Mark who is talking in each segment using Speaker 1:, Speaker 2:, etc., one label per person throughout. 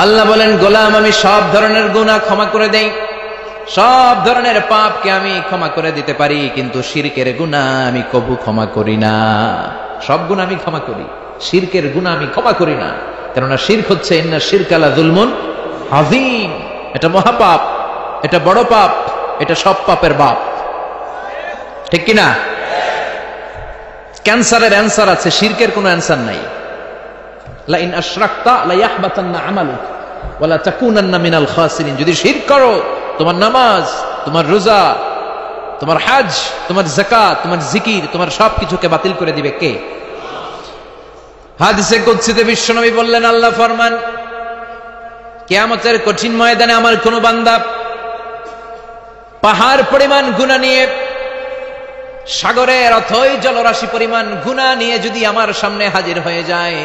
Speaker 1: আল্লাহ বলেন, গোলাম আমি সব ধরনের গুনাহ ক্ষমা করে দেই, সব ধরনের পাপকে আমি ক্ষমা করে দিতে পারি, কিন্তু শিরকের গুনাহ আমি কবু ক্ষমা করি না। সব গুনাহ আমি ক্ষমা করি, শিরকের গুনাহ আমি ক্ষমা করি না। কেননা শিরক হচ্ছে ইন্না শিরকা লা যুলমুন আযীম, এটা মহাপাপ, এটা বড় পাপ, এটা সব পাপের বাপ। ঠিক কি না? ক্যান্সারের অ্যানসার আছে, শিরকের কোনো অ্যানসার নাই। লা ইন আশরাকতা লা ইয়াহবাতান্না আমালুক ওয়া লা তাকুনান্না মিনাল খাসিরিন। যদি শিরক করো, তোমার নামাজ, তোমার রোজা, তোমার হজ, তোমার যাকাত, তোমার জিকির, তোমার সবকিছুকে বাতিল করে দিবে কে? হাদিসে কুদসিতে বিশ্বনবী বললেন, আল্লাহ ফরমান, কিয়ামতের কঠিন ময়দানে আমার কোন বান্দা পাহাড় পরিমাণ গুনাহ নিয়ে, সাগরের অথই জলরাশি পরিমাণ গুনাহ নিয়ে যদি আমার সামনে হাজির হয়ে যায়,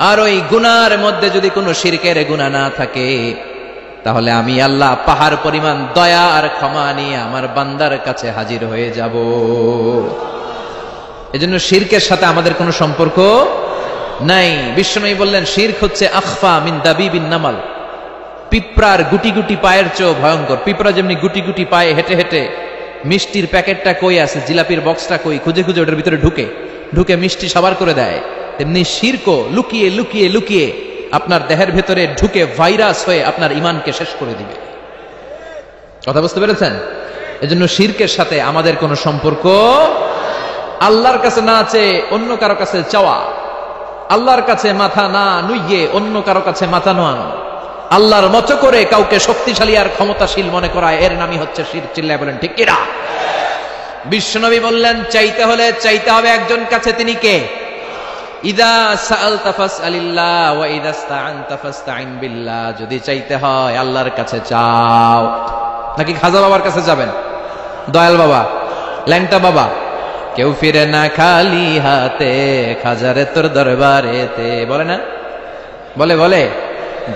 Speaker 1: আর ওই গুনার মধ্যে যদি কোনো শিরকের গুনাহ না থাকে, তাহলে আমি আল্লাহ পাহাড় পরিমাণ দয়া আর ক্ষমা নিয়ে আমার বান্দার কাছে হাজির হয়ে যাব। এজন্য শিরকের সাথে আমাদের কোনো সম্পর্ক নাই। বিশ্বনবী বললেন, শিরক হচ্ছে আখফা মিন দাবিবিন নামাল, পিঁপড়ার গুটি গুটি পায়ের চেয়েও ভয়ঙ্কর। পিঁপড়া যেমনি গুটি গুটি পায়ে হেঁটে হেঁটে মিষ্টির প্যাকেটটা কই আছে, জিলাপির বক্সটা কই খুঁজে খুঁজে ওটার ভিতরে ঢুকে মিষ্টি সাবার করে দেয়, তেমনি শিরকও লুকিয়ে লুকিয়ে লুকিয়ে আপনার দেহের ভেতরে ঢুকে ভাইরাস হয়ে আপনার ঈমানকে শেষ করে দিবে। কথা বুঝতে পেরেছেন? এজন্য শিরকের সাথে আমাদের কোনো সম্পর্ক আল্লাহর কাছে না চেয়ে অন্য কারো কাছে চাওয়া, আল্লাহর কাছে মাথা না নুইয়ে অন্য কারো কাছে মাথা নোয়ানো, আল্লাহর মতো করে কাউকে শক্তিশালী আর ক্ষমতাশীল মনে করা, এর নামই হচ্ছে শিরক। চিল্লায় বলেন ঠিক কিনা? বিশ্বনবী বললেন, চাইতে হলে চাইতে হবে একজন কাছে, তিনি কে? ইদা সাআলতা ফাসআলিল্লাহ ওয়া ইদা ইসতাআনতা ফাসতাইন বিল্লাহ। যদি চাইতে হয় আল্লাহর কাছে চাও। নাকি খাজা বাবার কাছে যাবেন? দয়াল বাবা, ল্যাংটা বাবা, কেউ ফিরে না খালি হাতে, খাজারে তোর দরবারেতে, বলে না? বলে বলে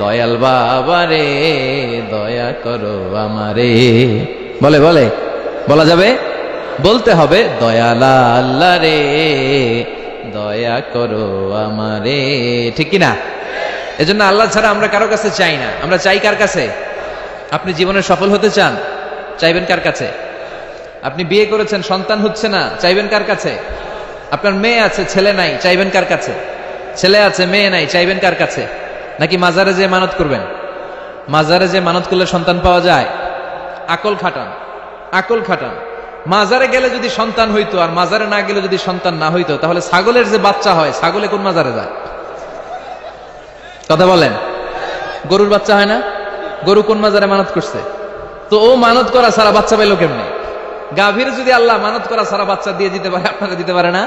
Speaker 1: দয়াল বাবা রে দয়া করো আমারে, বলে বলে বলা যাবে? বলতে হবে, দয়াল আল্লাহ রে দয়া করো আমারে। ঠিক কি না? এজন্য আল্লাহ ছাড়া আমরা কারো কাছে চাই না। আমরা চাই কার কাছে? আপনি জীবনে সফল হতে চান, চাইবেন কার কাছে? আপনি বিয়ে করেছেন, সন্তান হচ্ছে না, চাইবেন কার কাছে? আপনার মেয়ে আছে, ছেলে নাই, চাইবেন কার কাছে? ছেলে আছে, মেয়ে নাই, চাইবেন কার কাছে? নাকি মাজারে যে মানত করবেন? মাজারে যে মানত করলে সন্তান পাওয়া যায়? আকল খাটান, আকল খাটান। মাজারে গেলে যদি সন্তান হইতো আর মাজারে না গেলে যদি সন্তান না হইতো, তাহলে ছাগলের যে বাচ্চা হয়, ছাগলে কোন মাজারে যায়? কথা বলেন। গরুর বাচ্চা হয় না? গরু কোন মাজারে মানত করছে? তো ও মানত করা সারা বাচ্চা পাইলো কেমনে? গাভীর যদি আল্লাহ মানত করা সারা বাচ্চা দিয়ে দিতে পারে, আপনারা দিতে পারে না?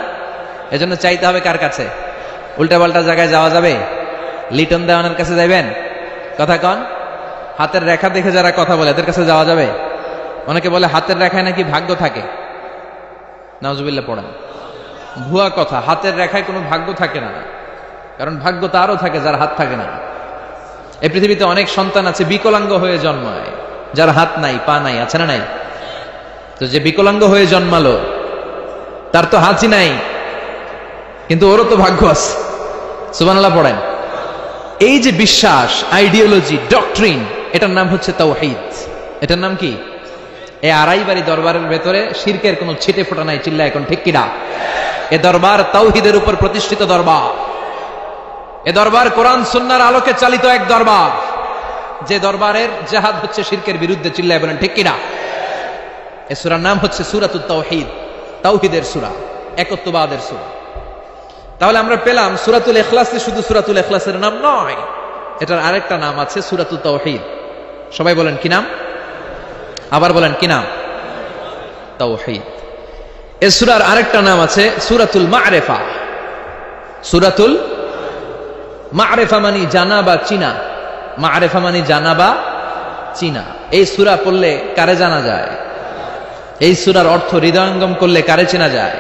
Speaker 1: এজন্য চাইতে হবে কার কাছে? উল্টা পাল্টা জায়গায় যাওয়া যাবে? লিটন দেওয়ানের কাছে যাইবেন? কথা কন। হাতের রেখা দেখে যারা কথা বলে এদের কাছে যাওয়া যাবে? অনেকে বলে হাতের রেখায় নাকি ভাগ্য থাকে। নাউজুবিল্লাহ পড়েন। ভুয়া কথা, হাতের রেখায় কোনো ভাগ্য থাকে না। কারণ ভাগ্য তারও থাকে যার হাত থাকে না। এই পৃথিবীতে অনেক সন্তান আছে বিকলাঙ্গ হয়ে জন্মায়, যার হাত নাই, পা নাই, আছে না নাই? তো যে বিকলাঙ্গ হয়ে জন্মালো, তার তো হাতই নাই, কিন্তু ওরও তো ভাগ্য আছে। সুবহানাল্লাহ পড়েন। এই যে বিশ্বাস, আইডিওলজি, ডক্ট্রিন, এটার নাম হচ্ছে তাওহীদ। এটার নাম কি? এই আড়াইবাড়ি দরবারের ভেতরে শিরকের কোনো ছিটে ফোটা নাই। চিল্লা এখন ঠিক কিনা? এ দরবার তাওহীদের উপর প্রতিষ্ঠিত দরবার। এ দরবার কোরআন সুন্নাহর আলোকে চালিত এক দরবার, যে দরবারের জিহাদ হচ্ছে শিরকের বিরুদ্ধে। চিল্লায় বলেন ঠিক কিনা? এই সূরার নাম হচ্ছে সূরাতুত তাওহীদ, তাওহীদের সূরা, একত্ববাদের সূরা। তাহলে আমরা পেলাম সূরাতুল ইখলাস শুধু সূরাতুল ইখলাসের নাম নয়, এটার আরেকটা নাম আছে সূরাতুত তাওহীদ। সবাই বলেন কি নাম? আবার বলেন কি নাম? তাওহীদ। এই সূরার আরেকটা নাম আছে সূরাতুল মা'রিফা। সূরাতুল মা'রিফা মানে জানা বা চিনা। মা'রিফা মানে জানা বা চিনা। এই সূরা পড়লে কারে জানা যায়? এই সূরার অর্থ হৃদয়ঙ্গম করলে কারে চেনা যায়?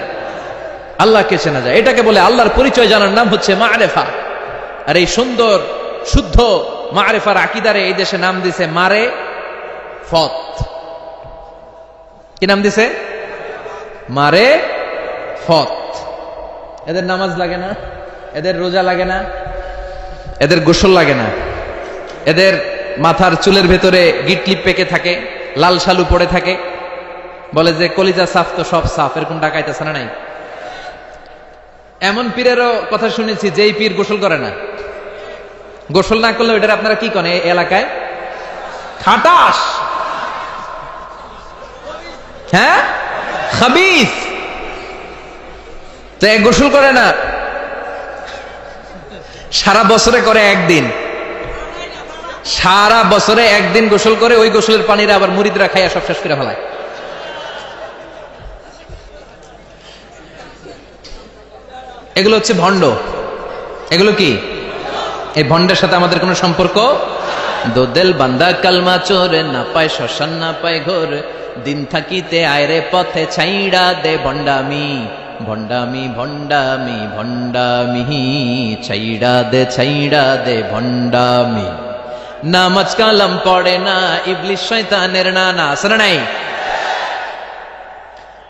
Speaker 1: আল্লাহকে চেনা যায়। এটাকে বলে আল্লাহর পরিচয় জানার নাম হচ্ছে মা'রিফা। আর এই সুন্দর শুদ্ধ মা'রিফার আকীদারে এই দেশে নাম দিছে মারে ফত। কি নাম দিছে? মারে ফত। এদের নামাজ লাগে না, এদের রোজা লাগে না, এদের গোসল লাগে না, এদের মাথার চুলের ভেতরে গিটলিপ পেকে থাকে, লাল শালু পড়ে থাকে, বলে যে কলিজা সাফ তো সব সাফ, এরকম ডাকাইতেছে না নাই? এমন পীরেরও কথা শুনেছি যেই পীর গোসল করে না। গোসল না করলে ওইটার আপনারা কি করেন এই এলাকায়? খাটাস, হ্যাঁ, খাবিস। তো গোসল করে না, সারা বছরে করে একদিন, সারা বছরে একদিন গোসল করে, ওই গোসলের পানিরা আবার মুরিদরা খাইয়া সব শেষ করে ফেলায়। এগুলো হচ্ছে ভণ্ড। এগুলো কি? এই ভণ্ডের সাথে আমাদের কোনো সম্পর্ক? দোদেল বান্দা কালমা চোরে, না পায় শ্মশান না পায় ঘোর, দিন থাকিতে আয়রে পথে ছাইড়া দে ভণ্ডামি, ভণ্ডামি ভণ্ডামি ভণ্ডামি, ছাইড়া দে ভণ্ডামি। নামাজ কালাম পড়ে না, ইবলিশ শয়তানের নানা, আছে নাই?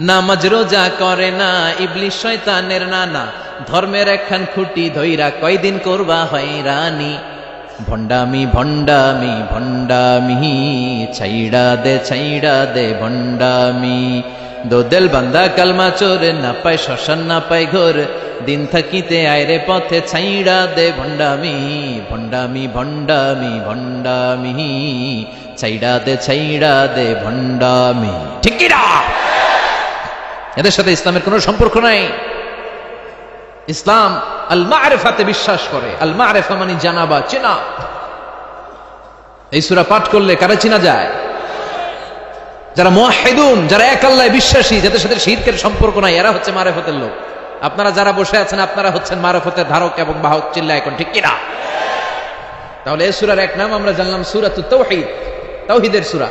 Speaker 1: নামাজ রোজা করে না, ইবলিশ শয়তানের নানা, ধর্মের একখান খুঁটি ধইরা কয়দিন করবা হয়রানি, ভণ্ডামি ভণ্ডামি ভণ্ডামি, ছাইড়া দে ভণ্ডামি। দোদেল বান্দা কালমা চোরে, না পায় শ্মশান না পায় ঘোর, দিন থাকিতে আয়রে পথে ছাইড়া দে ভণ্ডামি, ভণ্ডামি ভণ্ডামি ভণ্ডামি, ছাইড়া দে ভণ্ডামি। ঠিক কি না? এদের সাথে ইসলামের কোনো সম্পর্ক নাই। ইসলাম আল মারিফাতে বিশ্বাস করে। আল মারিফা মানে জানা বা চেনা। এই সূরা পাঠ করলে কারা চেনা যায়? যারা মুওয়াহহিদুন, যারা এক আল্লাহয় বিশ্বাসী, যাদের সাথে শিরকের সম্পর্ক নাই, এরা হচ্ছে মারিফাতের লোক। আপনারা যারা বসে আছেন, আপনারা হচ্ছেন মারিফাতের ধারক এবং বাহক। চিল্লায় এখন ঠিক কি না? তাহলে এই সূরার এক নাম আমরা জানলাম সূরাতুত তাওহীদ, তাওহীদের সূরা।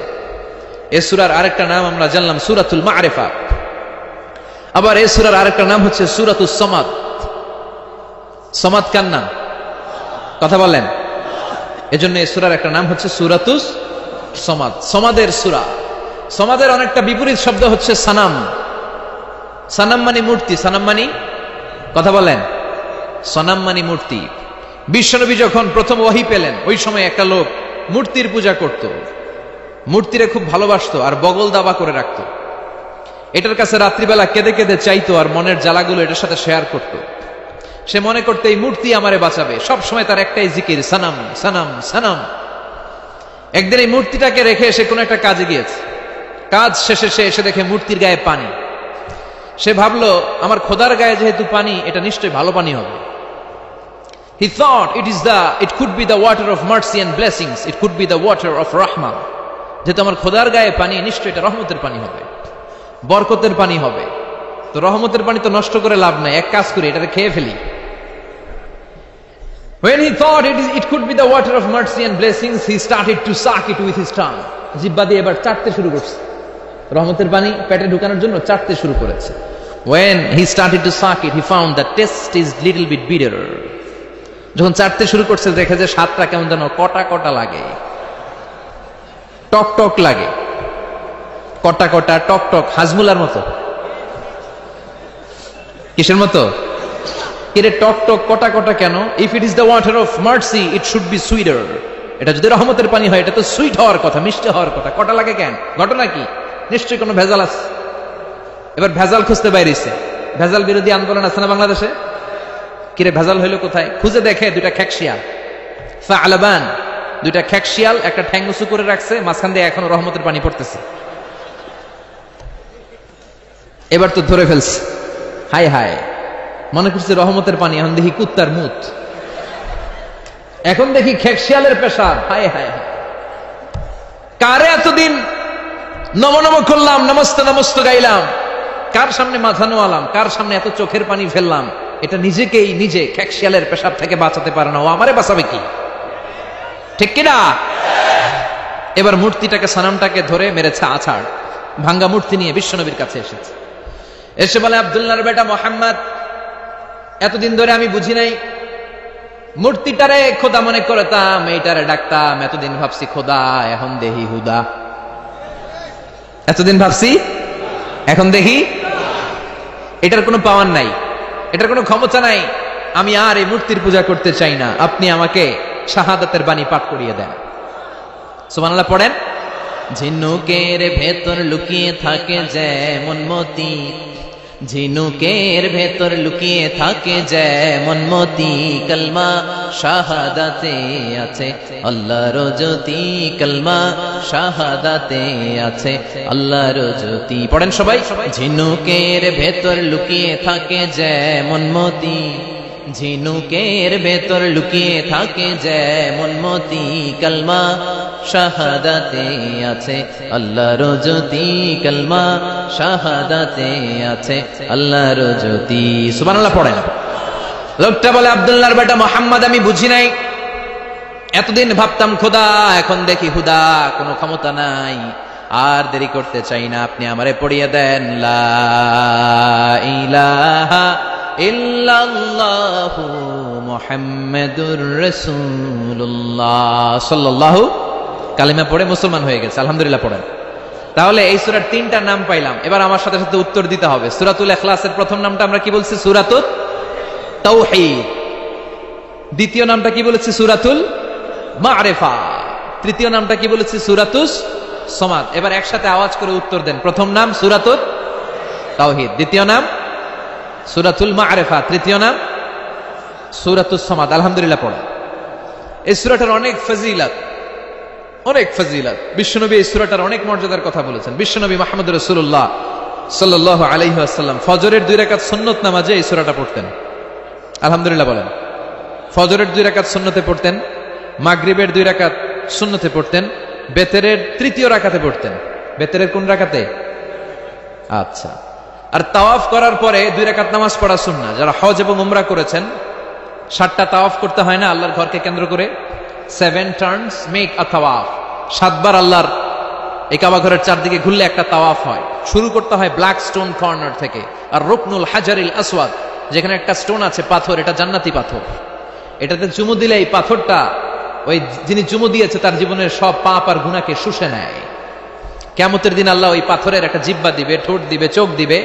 Speaker 1: এই সূরার আরেকটা নাম আমরা জানলাম সূরাতুল মারিফা। আবার এই সূরার আরেকটা নাম হচ্ছে সূরাতুস সামাদ। সামাদ কার নাম? কথা বলেন। এজন্য এই সূরার একটা নাম হচ্ছে সূরাতুস সামাদ, সমাদের সূরা। সমাদের অনেকটা বিপরীত শব্দ হচ্ছে সানাম। সানাম মানে মূর্তি, সানাম মানে, কথা বলেন, সনাম মানে মূর্তি। বিশ্বনবী যখন প্রথম ওহী পেলেন, ওই সময় একটা লোক মূর্তির পূজা করত, মূর্তিরে খুব ভালোবাসতো আর বগল দাবা করে রাখতো। এটার কাছে রাত্রিবেলা কেঁদে কেঁদে চাইতো আর মনের জ্বালাগুলো এটার সাথে শেয়ার করত। সে মনে করতে এই মূর্তি আমারে বাঁচাবে, সব সময় তার একটাই জিকির, সানাম সানাম সানাম। একদিন এই মূর্তিটাকে রেখে সে কোনো একটা কাজে গিয়েছে। কাজ শেষে সে এসে দেখে মূর্তির গায়ে পানি। সে ভাবলো আমার খোদার গায়ে যেহেতু পানি, এটা নিশ্চয়ই ভালো পানি হবে। He thought it could be the water of mercy and blessings, it could be the water of rahmah. যেহেতু আমার খোদার গায়ে পানি, নিশ্চয়ই এটা রহমতের পানি হবে, বরকতের পানি হবে। তো রহমতের পানি তো নষ্ট করে লাভ নাই, এক কাজ করি, এটাকে খেয়ে ফেলি। When he thought it could be the water of mercy and blessings, he started to suck it with his tongue. জিহ্বা দিয়ে এবার চাটতে শুরু করছে। রহমতের পানি পেটে ঢুকানোর জন্য চাটতে শুরু করেছে। When he started to suck it, he found the taste is little bit bitter. যখন চাটতে শুরু করছে, দেখে যে স্বাদটা কেমন যেন কটা কটা লাগে, টক টক লাগে, কটা কটা টক টক, হাজমুলার মতো। কিসের মতো? কিরে টক টক কটা কটা কেন? If it is the water of mercy, it should be sweeter. এটা যদি রহমতের পানি হয়, এটা তো সুইট হওয়ার কথা, মিষ্টি হওয়ার কথা। কটা লাগে কেন? ঘটনা কি? নিশ্চয়ই কোনো ভেজাল আছে। এবার ভেজাল খুঁজতে বাইরেছে। ভেজাল বিরোধী আন্দোলন আছে না বাংলাদেশে? কিরে ভেজাল হইলো কোথায়? খুঁজে দেখে দুইটা খেকশিয়াল, ফাআলাবান, দুইটা খেকশিয়াল একটা ঠ্যাং উঁচু করে রাখছে, মাঝখান দিয়ে এখনো রহমতের পানি পড়তেছে। এবার তো ধরে ফেলছে, হায় হায়, মনে করছে রহমতের পানি, এখন দেখি কুত্তার মুত, এখন দেখি খেকশিয়ালের পেশাব, হায় হায়। কারে এতদিন নম নম করলাম, নমস্তে নমস্তে গাইলাম, কার সামনে মাথা নোয়ালাম, কার সামনে এত চোখের পানি ফেললাম, এটা নিজেকেই নিজে খেকশিয়ালের পেশাব থেকে বাঁচাতে পারে না, ও আমারে বাঁচাবে কি? ঠিক কিনা? এবার মূর্তিটাকে, সানামটাকে ধরে মেরেছে আছাড়। ভাঙ্গা মূর্তি নিয়ে বিশ্বনবীর কাছে এসেছে। এসে বলে, আব্দুল্লাহর বেটা মোহাম্মদ, এতদিন ধরে আমি বুঝি নাই, মূর্তিটারে খোদা মনে করতাম, এইটারে ডাকতাম, এতদিন ভাবছি খোদা, এখন দেখি হুদা। এতদিন ভাবছি, এখন দেখি এটার কোনো পাওয়ার নাই, এটার কোনো ক্ষমতা নাই, আমি আর এই মূর্তির পূজা করতে চাই না, আপনি আমাকে শাহাদাতের বাণী পাঠ করিয়ে দেন। সুবহানাল্লাহ পড়েন। ঝিনুকের ভেতর লুকিয়ে থাকে যেমন মতি, ঝিনুকের ভেতর লুকিয়ে থাকে যেমন মতি, কলমা শাহাদাতে আছে আল্লাহর জ্যোতি, কলমা শাহাদাতে আছে আল্লাহর জ্যোতি। পড়েন সবাই। ঝিনুকের ভেতর লুকিয়ে থাকে যেমন মতি, ঝিনুকের ভেতর লুকিয়ে থাকে যেমন মতি, কলমা শাহাদাতে আছে আল্লাহর জ্যোতি, কলমা শাহাদাতে আছে আল্লাহর জ্যোতি। সুবহানাল্লাহ পড়েন। লোকটা বলে, আব্দুল্লাহর বেটা মুহাম্মদ, আমি বুঝি নাই, এতদিন ভাবতাম খোদা, এখন দেখি হুদা, কোনো ক্ষমতা নাই, আর দেরি করতে চাই না, আপনি আমারে পড়িয়ে দেন লা ইলাহা ইল্লাল্লাহু মুহাম্মাদুর রাসূলুল্লাহ সাল্লাল্লাহু, কালিমা পড়ে মুসলমান হয়ে গেছে, আলহামদুলিল্লাহ পড়েন। তাহলে এই সূরার তিনটা নাম পাইলাম, এবার আমার সাথে সাথে উত্তর দিতে হবে। সূরাতুল ইখলাসের প্রথম নামটা আমরা কি বলছি? সূরাতুত তাওহীদ। দ্বিতীয় নামটা কি বলেছি? সূরাতুল মা'রিফা। তৃতীয় নামটা কি বলেছি? সূরাতুস সমাদ। এবার একসাথে আওয়াজ করে উত্তর দেন। প্রথম নাম সূরাতুত তাওহীদ, দ্বিতীয় নাম সূরাতুল মা'রিফা, তৃতীয় নাম সূরাতুস সমাদ। আলহামদুলিল্লাহ পড়েন। এই সূরাটার অনেক ফজিলত, অনেক ফজিলত। বিশ্বনবী এই সূরাটার অনেক মর্যাদার কথা বলেছেন। বিশ্বনবী মুহাম্মদ রাসূলুল্লাহ সাল্লাল্লাহু আলাইহি ওয়াসাল্লাম ফজরের 2 রাকাত সুন্নত নামাজে এই সূরাটা পড়তেন। আলহামদুলিল্লাহ বলেন। ফজরের 2 রাকাত সুন্নতে পড়তেন, মাগরিবের 2 রাকাত সুন্নতে পড়তেন, বেতেরের 3য় রাকাতে পড়তেন। বেতেরের কোন রাকাতে? আচ্ছা। আর তাওয়াফ করার পরে 2 রাকাত নামাজ পড়া সুন্নাহ। যারা হজ এবং উমরা করেছেন, 7টা তাওয়াফ করতে হয় না আল্লাহর ঘরকে কেন্দ্র করে? 7 টার্নস মেক আ তাওয়াফ। 7 বার আল্লাহর এই কাবা ঘরের চারদিকে ঘুরলে একটা তাওয়াফ হয়। শুরু করতে হয় ব্ল্যাক স্টোন কর্নার থেকে, আর রুকনুল হাজারিল আসওয়াদ, যেখানে একটা স্টোন আছে পাথর, এটা জান্নাতি পাথর। এটাতে চুমু দিলে এই পাথরটা ওই যিনি চুমু দিয়েছে তার জীবনের সব পাপ আর গুনাহকে শুষে নেয়। কিয়ামতের দিন আল্লাহ ওই পাথরের একটা জিহ্বা দিবে, ঠোঁট দিবে, চোখ দিবে,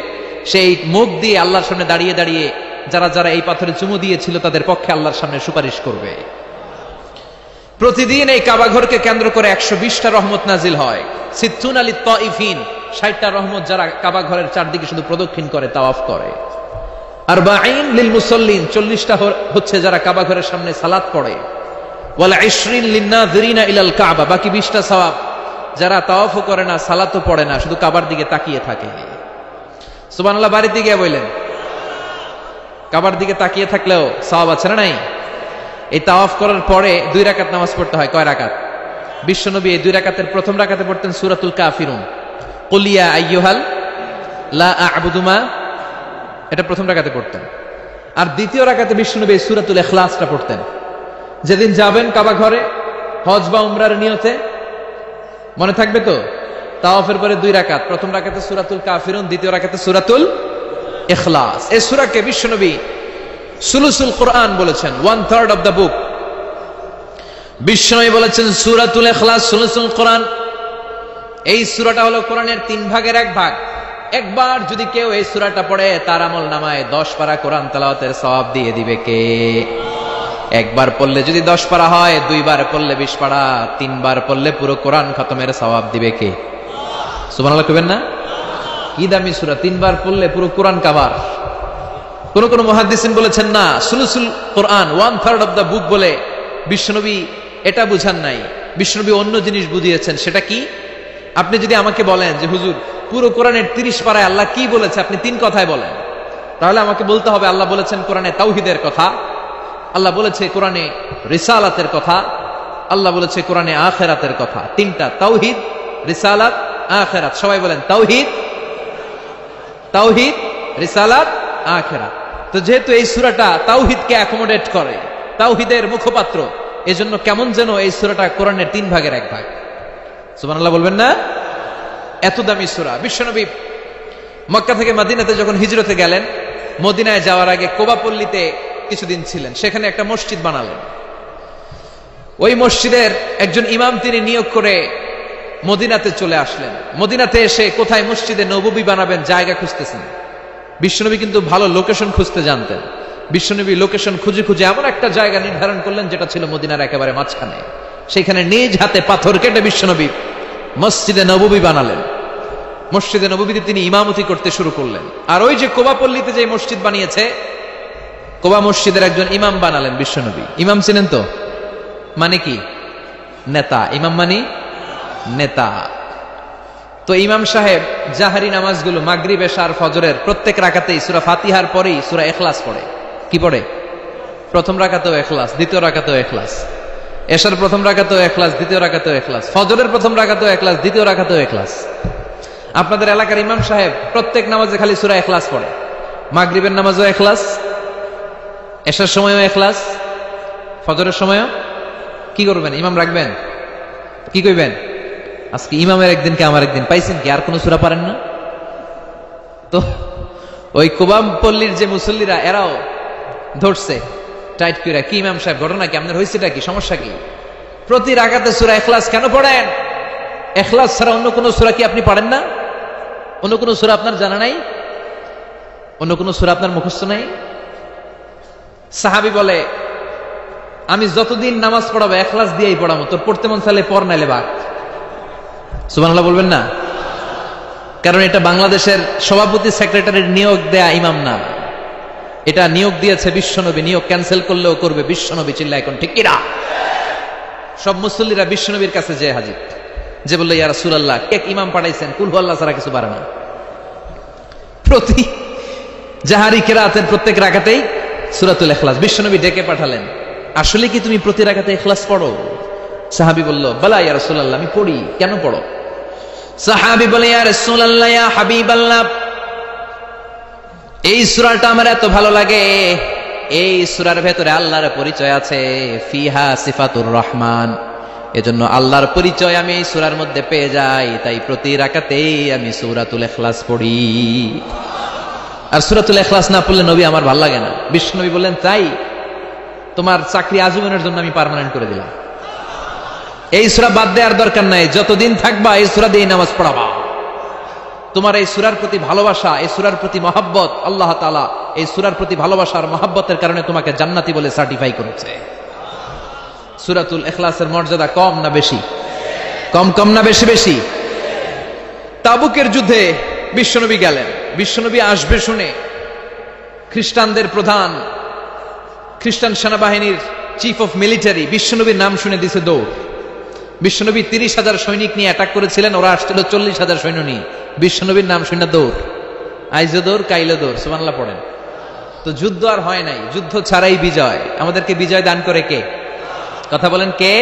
Speaker 1: সেই মুখ দিয়ে আল্লাহর সামনে দাঁড়িয়ে দাঁড়িয়ে যারা যারা এই পাথরে চুমু দিয়েছিল তাদের পক্ষে আল্লাহর সামনে সুপারিশ করবে। প্রতিদিন এই কাবা ঘরকে কেন্দ্র করে 120টা রহমত নাজিল হয়। সিত্তুন আলী তাইফিন, 60টা রহমত যারা কাবা ঘরের চারদিকে শুধু প্রদক্ষিণ করে, তাওয়াফ করে। আরবাঈন লিল মুসাল্লিন, 40টা হচ্ছে যারা কাবা ঘরের সামনে সালাত পড়ে। ওয়াল 20 লিন-নাযিরিনা ইলাল কাবা, বাকি 20টা সওয়াব যারা তাওয়াফও করে না, সালাতও পড়ে না, শুধু কাবার দিকে তাকিয়ে থাকে। সুবহানাল্লাহ বাড়িতে গিয়ে বললেন, কাবার দিকে তাকিয়ে থাকলেও সওয়াব আছে না নাই? এই তাওয়াফ করার পরে 2 রাকাত নামাজ পড়তে হয়। কয় রাকাত? বিশ্বনবী এই 2 রাকাতের প্রথম রাকাতে পড়তেন সূরাতুল কাফিরুন, কুল ইয়া আইয়ুহাল লা আ'বুদু মা, এটা প্রথম রাকাতে পড়তেন। আর দ্বিতীয় রাকাতে বিশ্বনবী সূরাতুল ইখলাসটা পড়তেন। যেদিন যাবেন কাবা ঘরে হজ বা উমরার নিয়তে, মনে থাকবে তো? তাওয়াফের পরে 2 রাকাত, প্রথম রাকাতে সূরাতুল কাফিরুন, দ্বিতীয় রাকাতে সূরাতুল ইখলাস। এই সূরাকে বিশ্বনবী সুলুসুল কোরআন বলেছেন, 1/3 অফ দ্য বুক। বিশ্বনবী বলেছেন সূরাতুল ইখলাস সুলুসুল কোরআন। এই সূরাটা হলো কোরআনের 3 ভাগের 1 ভাগ। একবার যদি কেউ এই সূরাটা পড়ে, তার আমল নামায় 10 পারা কোরআন তেলাওয়াতের সওয়াব দিয়ে দিবে কে? একবার পড়লে যদি 10 পারা হয়, 2 বার পড়লে 20 পারা, 3 বার পড়লে পুরো কোরআন খতমের সওয়াব দিবে কে? সুবহানাল্লাহ কইবেন না? কি দামি সূরা, 3 বার পড়লে পুরো কোরআন কাভার। কোন কোন মুহাদ্দিসিন বলেছেন না, সুলুসুল কোরআন 1/3 অফ দ্য বুক বলে বিশ্বনবী এটা বুঝান নাই, বিশ্বনবী অন্য জিনিস বুঝিয়েছেন। সেটা কি? আপনি যদি আমাকে বলেন যে হুজুর পুরো কোরআনের 30 পারায় আল্লাহ কি বলেছে, আপনি 3 কথায় বলেন, তাহলে আমাকে বলতে হবে আল্লাহ বলেছেন কোরআনে তাওহীদের কথা, আল্লাহ বলেছে কোরআনে রিসালাতের কথা, আল্লাহ বলেছে কোরআনে আখিরাতের কথা। 3টা, তাওহীদ, রিসালাত, আখিরাত। সবাই বলেন তাওহীদ, তাওহীদ, রিসালাত, আখিরাত। তো যেহেতু এই সূরাটা তাওহীদকে অ্যাকোমোডেট করে, তাওহীদের মুখপাত্র, এজন্য কেমন যেন এই সূরাটা কোরআনের 3 ভাগের 1 ভাগ। সুবহানাল্লাহ বলবেন না? এত দামি সূরা। বিশ্বনবী মক্কা থেকে মদিনাতে যখন হিজরতে গেলেন, মদিনায় যাওয়ার আগে কোবাপল্লীতে কিছুদিন ছিলেন, সেখানে একটা মসজিদ বানালেন। ওই মসজিদের একজন ইমাম তিনি নিয়োগ করে মদিনাতে চলে আসলেন। মদিনাতে এসে কোথায় মসজিদে নববী বানাবেন জায়গা খুঁজতেছেন। বিশ্বনবী কিন্তু ভালো লোকেশন খুঁজতে জানতেন। বিশ্বনবী লোকেশন খুঁজে খুঁজে এমন একটা জায়গা নির্ধারণ করলেন যেটা ছিল মদিনার একেবারে মাঝখানে। সেখানে নিজ হাতে পাথর কেটে বিশ্বনবী মসজিদে নববী বানালেন। মসজিদে নববীতে তিনি ইমামতি করতে শুরু করলেন। আর ওই যে কোবা পল্লীতে যে মসজিদ বানিয়েছে, কোবা মসজিদের একজন ইমাম বানালেন বিশ্বনবী। ইমাম ছিলেন তো মানে কি? নেতা। ইমাম মানে নেতা। তো ইমাম সাহেব জাহারি নামাজগুলো মাগরিব, এশা আর ফজরের প্রত্যেক রাকাতেই সূরা ফাতিহার পরেই সূরা ইখলাস পড়ে। কি পড়ে? প্রথম রাকাতেও ইখলাস, দ্বিতীয় রাকাতেও ইখলাস, এশার প্রথম রাকাতেও ইখলাস, দ্বিতীয় রাকাতেও ইখলাস, ফজরের প্রথম রাকাতেও ইখলাস, দ্বিতীয় রাকাতেও ইখলাস। আপনাদের এলাকার ইমাম সাহেব প্রত্যেক নামাজে খালি সূরা ইখলাস পড়ে। মাগরিবের নামাজও ইখলাস, এশার সময়ও ইখলাস, ফজরের সময়ও। কি করবেন? ইমাম রাখবেন? কি কইবেন? আজকে ইমামের একদিন কে আমার একদিন, পাইছেন কি? আর কোন সূরা পারেন না? তো ওই কোবাম পল্লীর যে মুসল্লিরা এরাও ধরছে টাইট করে, কি ইমাম সাহেব ঘটনা কি? আপনার হয়েছেটা কি? সমস্যা কি? প্রতি রাকাতে সূরা ইখলাস কেন পড়েন? ইখলাস ছাড়া অন্য কোন সূরা কি আপনি পড়েন না? অন্য কোন সূরা আপনার জানা নাই? অন্য কোন সূরা আপনার মুখস্থ নাই? সাহাবী বলে, আমি যতদিন নামাজ পড়াবো ইখলাস দিয়েই পড়াবো, তোর পড়তে মন চাইলে পড়, নাইলে বাক। সুবহানাল্লাহ বলবেন না? কারণ এটা বাংলাদেশের সভাপতি সেক্রেটারির নিয়োগ দেয়া ইমাম না, এটা নিয়োগ দিয়েছে বিশ্বনবী। নিয়োগ ক্যান্সেল করলেও করবে বিশ্বনবী। চিল্লা এখন ঠিক কিনা? সব মুসল্লিরা বিশ্বনবীর কাছে যে হাজির, যে বললো ইয়া রাসূলুল্লাহ, এক ইমাম পাঠাইছেন, কুল হুয়াল্লাহ ছাড়া কিছু পারে না। প্রতি জাহারি কিরাতের প্রত্যেক রাকাতেই সূরাতুল ইখলাস। বিশ্বনবী ডেকে পাঠালেন, আসলে কি তুমি প্রতি রাকাতে ইখলাস পড়ো? সাহাবী বলল, বালা ইয়া রাসূলুল্লাহ, আমি পড়ি। কেন পড়ো? সাহাবী বলে, ইয়া রাসূলুল্লাহ, ইয়া হাবিবাল্লাহ, এই সূরাটা আমার এত ভালো লাগে, এই সূরার ভেতরে আল্লাহর পরিচয় আছে, ফিহা সিফাতুর রহমান। এজন্য আল্লাহর পরিচয় আমি এই সূরার মধ্যে পেয়ে যাই, তাই প্রতি রাকাতেই আমি সূরাতুল ইখলাস পড়ি। আর সূরাতুল ইখলাস না পড়লে নবী আমার ভালো লাগে না। বিশ্বনবী বললেন, তাই তোমার চাকরি আজীবনের জন্য আমি পার্মানেন্ট করে দিলাম। এই সূরা বাদ দেওয়ার দরকার নাই, যতদিন থাকবা এই সূরা দিয়ে নামাজ পড়াবা। তোমার এই সূরার প্রতি ভালোবাসা, এই সূরার প্রতি মহব্বত, আল্লাহ তাআলা এই সূরার প্রতি ভালোবাসার মহব্বতের কারণে তোমাকে জান্নাতি বলে সার্টিফাই করেছে। সূরাতুল ইখলাসের মর্যাদা কম না বেশি? কম কম না বেশি বেশি? তাবুকের যুদ্ধে বিশ্বনবী গেলেন। বিশ্বনবী আসবে শুনে খ্রিস্টানদের প্রধান, খ্রিস্টান সেনাবাহিনীর চিফ অফ মিলিটারি বিশ্বনবীর নাম শুনে দিছে দৌড়। বিশ্বনবী 30,000 সৈনিক নিয়ে অ্যাটাক করেছিলেন, ওরা আসছিল 40,000 সৈন্য নিয়ে। বিশ্বনবীর নাম শুনে দৌড়। আইজো দৌড়, কাইলো দৌড়। সুবহানাল্লাহ পড়েন। তো যুদ্ধ আর হয় নাই, যুদ্ধ ছাড়াই বিজয়। আমাদেরকে বিজয় দান করে কে? কথা বলেন, কে?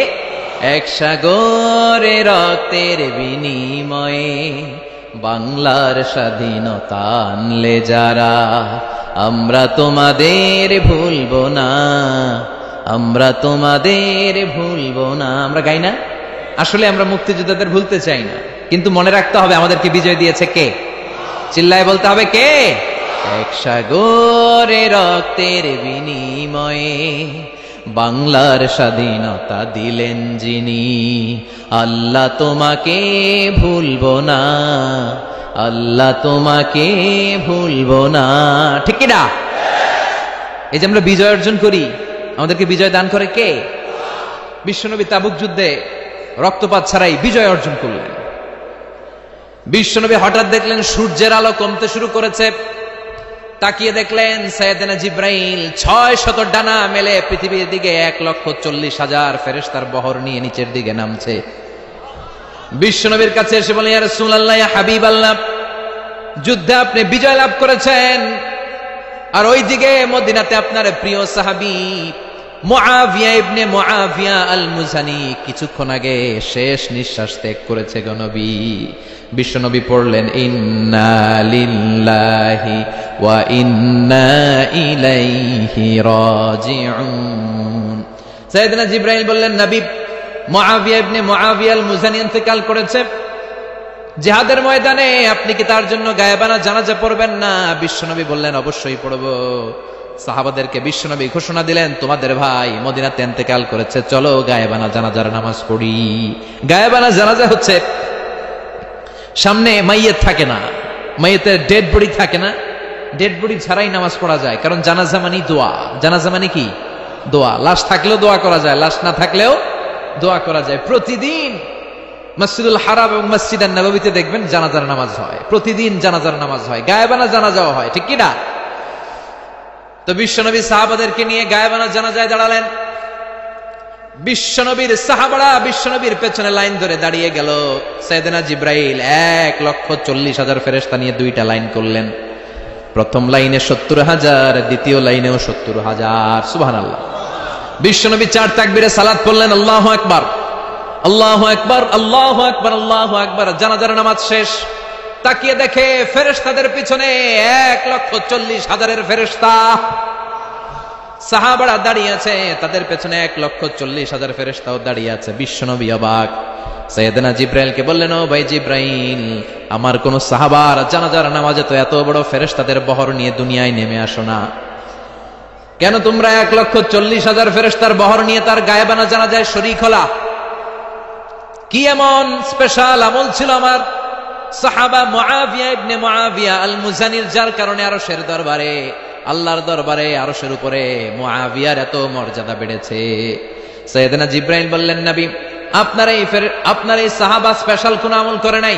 Speaker 1: এক সাগরে রক্তের বিনিময়ে বাংলার স্বাধীনতা আনলে যারা, আমরা তোমাদের ভুলবো না, আমরা তোমাদের ভুলবো না। আমরা গাই না? আসলে আমরা মুক্তিযোদ্ধাদের ভুলতে চাই না, কিন্তু মনে রাখতে হবে আমাদেরকে বিজয় দিয়েছে কে? চিল্লায় বলতে হবে, কে? এক সাগরে রক্তের বিনিময়ে বাংলার স্বাধীনতা দিলেন যিনি, আল্লাহ তোমাকে ভুলবো না, আল্লাহ তোমাকে ভুলবো না। ঠিক কি না? এই যে আমরা বিজয় অর্জন করি, আমাদেরকে বিজয় দান করে কে? বিশ্বনবী তাবুক যুদ্ধে রক্তপাত ছাড়াই বিজয় অর্জন করলেন। বিশ্বনবী হঠাৎ দেখলেন সূর্যের আলো কমতে শুরু করেছে। তাকিয়ে দেখলেন সাইয়েদনা জিব্রাইল 600 ডানা মেলে পৃথিবীর দিকে 1,40,000 ফেরেশতার বহর নিয়ে নিচের দিকে নামছে। বিশ্বনবীর কাছে এসে বলে, ইয়া রাসূলুল্লাহ, ইয়া হাবিবাল্লাহ, যুদ্ধে আপনি বিজয় লাভ করেছেন, আর ওইদিকে মদিনাতে আপনার প্রিয় সাহাবী মুআবিয়া ইবনে মুআবিয়া আল মুজানি কিছুক্ষণ আগে শেষ নিঃশ্বাস ত্যাগ করেছে গো নবী। বিশ্বনবী পড়লেন, ইন্না লিল্লাহি ওয়া ইন্না ইলাইহি রাজিউন। সাইয়েদনা জিবরাইল বললেন, নবী, মুআবিয়া ইবনে মুআবিয়া আল মুজানি ইন্তেকাল করেছে জিহাদের ময়দানে, আপনি কি তার জন্য গায়েবানা জানাজা পড়বেন না? বিশ্বনবী বললেন, অবশ্যই পড়ব। সাহাবাদেরকে বিশ্বনবী ঘোষণা দিলেন, তোমাদের ভাই মদিনাতে ইন্তেকাল করেছে, চলো গায়েবানা জানাজার নামাজ পড়ি। গায়েবানা জানাজা হচ্ছে সামনে মাইয়িত থাকে না, মাইয়িতের ডেড বডি থাকে না, ডেড বডি ছাড়াই নামাজ পড়া যায়, কারণ জানাজা মানে দোয়া। জানাজা মানে কি? দোয়া। লাশ থাকলেও দোয়া করা যায়, লাশ না থাকলেও দোয়া করা যায়। প্রতিদিন মসজিদুল হারাম এবং মসজিদ নববীতে দেখবেন জানাজার নামাজ হয়, প্রতিদিন জানাজার নামাজ হয়, গায়েবানা জানাজাও হয়, ঠিক কি না? তো বিশ্বনবী সাহাবাদেরকে নিয়ে গায়েবানা জানাজায় দাঁড়ালেন। বিশ্বনবীর সাহাবারা বিশ্বনবীর পেছনে লাইন ধরে দাঁড়িয়ে গেল। সাইয়েদনা জিব্রাইল 1,40,000 ফেরেশতা নিয়ে দুইটা লাইন করলেন। প্রথম লাইনে 70,000, দ্বিতীয় লাইনেও 70,000। সুবহানাল্লাহ। বিশ্বনবী 4 তাকবীরে সালাত পড়লেন, আল্লাহু আকবার, আল্লাহু আকবার, আল্লাহু আকবার, আল্লাহু আকবার। জানাজার নামাজ শেষ। তাকিয়ে দেখে ফেরেশতাদের পিছনে 1,40,000 ফেরেশতা। সাহাবারা দাঁড়িয়ে আছে, তাদের পেছনে 1,40,000 ফেরেশতাও দাঁড়িয়ে আছে। বিশ্বনবী অবাক। সাইয়েদনা জিব্রাইলকে বললেন, ও ভাই জিব্রাইল, আমার কোন সাহাবার জানাজার নামাজে তো এত বড় ফেরেশতাদের বহর নিয়ে দুনিয়ায় নেমে আসো না, কেন তোমরা 1,40,000 ফেরেশতার বহর নিয়ে তার গায়েবানা জানাজায় শরীক হলা? কি এমন স্পেশাল আমল ছিল আমার সাহাবা মুআবিয়া ইবনে মুআবিয়া আল মুজানির, যার কারণে আরশের দরবারে, আল্লাহর দরবারে, আরশের উপরে মুআবিয়ার এত মর্যাদা বেড়েছে? সাইয়েদনা জিব্রাইল বললেন, নবী, আপনার এই সাহাবা স্পেশাল কোন আমল করে নাই,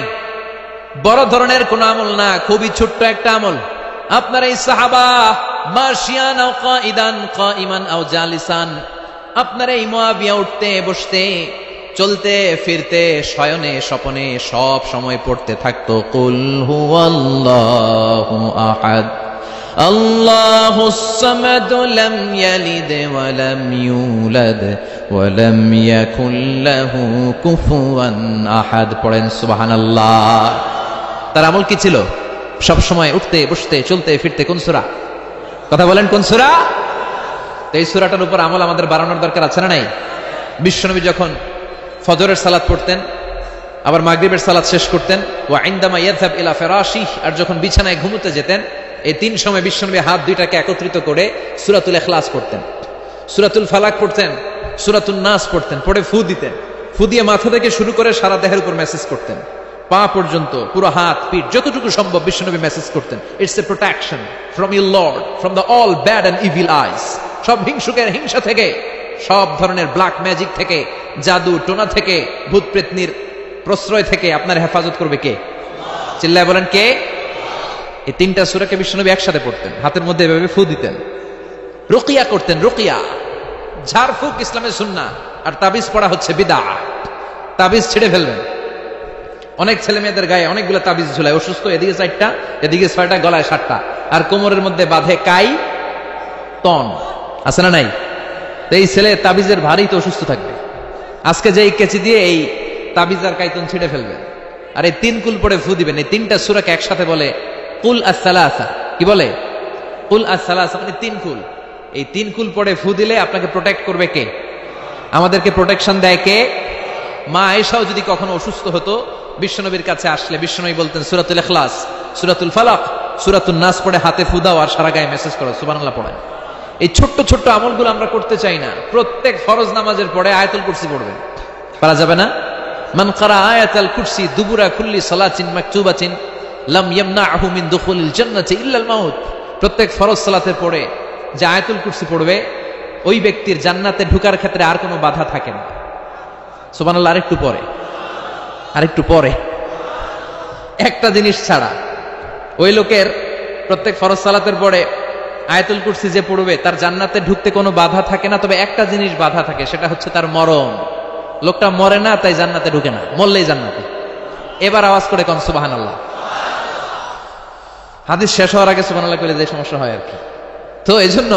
Speaker 1: বড় ধরনের কোন আমল না, খুবই ছোট্ট একটা আমল। আপনার এই সাহাবা মাশিয়ান আও কাইদান, কাইমান আও জালিসান, আপনার এই মুআবিয়া উঠতে বসতে, চলতে ফিরতে, শয়নে স্বপনে সব সময় পড়তে থাকতো কুল হুয়াল্লাহু আহাদ, আল্লাহুস সামাদ, লাম ইয়ালিদ ওয়া লাম ইউলাদ ওয়া লাম ইয়াকুল লাহু কুফুয়ান আহাদ। পড়েন সুবহানাল্লাহ। তার আমল কি ছিল? সব সময় উঠতে বসতে চলতে ফিরতে কোন সূরা? কথা বলেন, কোন সূরা? এই সূরাটার উপর আমল আমাদের বাড়ানোর দরকার আছে না নাই? বিশ্বনবী যখন ফজরের সালাত পড়তেন, আবার মাগরিবের সালাত শেষ করতেন, ওয়া ইনদামা ইয়াযহাব ইলা ফিরাশিহ, আর যখন বিছানায় ঘুমোতে যেতেন, এই 3 সময় বিশ্বনবী হাত দুইটাকে একত্রিত করে সূরাতুল ইখলাস পড়তেন, সূরাতুল ফালাক পড়তেন, সূরাতুন নাস পড়তেন, পড়ে ফু দিতেন। ফু দিয়ে মাথা থেকে শুরু করে সারা দেহের উপর মেসেজ করতেন, পা পর্যন্ত, পুরো হাত পিঠ যতটুকু সম্ভব বিশ্বনবী মেসেজ করতেন। It's a protection from your lord, from the all bad and evil eyes. সব হিংসুকের হিংসা থেকে, সব ধরনের ব্ল্যাক ম্যাজিক থেকে, জাদু টোনা থেকে, ভূত প্রেতনির প্রশ্রয় থেকে আপনার হেফাজত করবে কে? চিল্লায় বলেন, কে? এই 3টা সূরাকে বিশ্বনবী একসাথে পড়তেন, হাতের মধ্যে এভাবে ফু দিতেন, রুকিয়া করতেন। রুকিয়া, ঝাড়ফুঁক ইসলামের সুন্নাহ, আর তাবিজ পড়া হচ্ছে বিদআহ। তাবিজ ছিঁড়ে ফেলবেন। অনেক ছেলে মেয়েদের গায়ে অনেকগুলো তাবিজ ঝুলায়, অসুস্থ, এদিকে 4টা, এদিকে 6টা, গলায় 7টা, আর কোমরের মধ্যে বাঁধে কাই তন, আছে না নাই? এই ছেলে তাবিজের ভারী তো অসুস্থ থাকবে। আজকে যে এই কেচি দিয়ে এই তাবিজ আর কাইতন ছিঁড়ে ফেলবেন, আর এই 3 কুল পড়ে ফু দিবেন। এই 3টা সূরাকে একসাথে বলে কুল আস-সালাসা। কি বলে? কুল আস-সালাসা, মানে 3 কুল। এই 3 কুল পড়ে ফু দিলে আপনাকে প্রোটেক্ট করবে কে? আমাদেরকে প্রোটেকশন দেয় কে? মা আয়েশাও যদি কখনো অসুস্থ হতো, বিশ্বনবীর কাছে আসলে বিশ্বনবী বলতেন সূরাতুল ইখলাস, সূরাতুল ফালাক, সূরাতুন নাস পড়ে হাতে ফু দাও আর সারা গায়ে মেসেজ করো, সুবহানাল্লাহ পড়েন। এই ছোট্ট ছোট্ট আমলগুলো আমরা করতে চাই না। প্রত্যেক ফরজ নামাজের পরে আয়াতুল কুরসি পড়বেন, পারা যাবে না? মান ক্বারা আয়াতুল কুরসি দুবুরা কুল্লি সালাতিন মাকতুবাতিন লাম ইয়ামনাহু মিন দুখুলিল জান্নাতি ইল্লাল মাউত। প্রত্যেক ফরজ সালাতের পরে যে আয়াতুল কুরসি পড়বে, ওই ব্যক্তির জান্নাতে ঢোকার ক্ষেত্রে আর কোনো বাধা থাকে না। সুবহানাল্লাহ। আরেকটু পরে একটা জিনিস ছাড়া, ওই লোকের প্রত্যেক ফরজ সালাতের পরে আয়াতুল কুরসি যে পড়বে, তার জান্নাতে ঢুকতে কোনো বাধা থাকে না, তবে একটা জিনিস বাধা থাকে, সেটা হচ্ছে তার মরণ। লোকটা মরে না, তাই জান্নাতে ঢুকে না, মরলেই জান্নাতে। এবার আওয়াজ করে কোন সুবহানাল্লাহ। হাদিস শেষ হওয়ার আগে সুবহানাল্লাহ কইলে যে সমস্যা হয় আর কি। তো এজন্য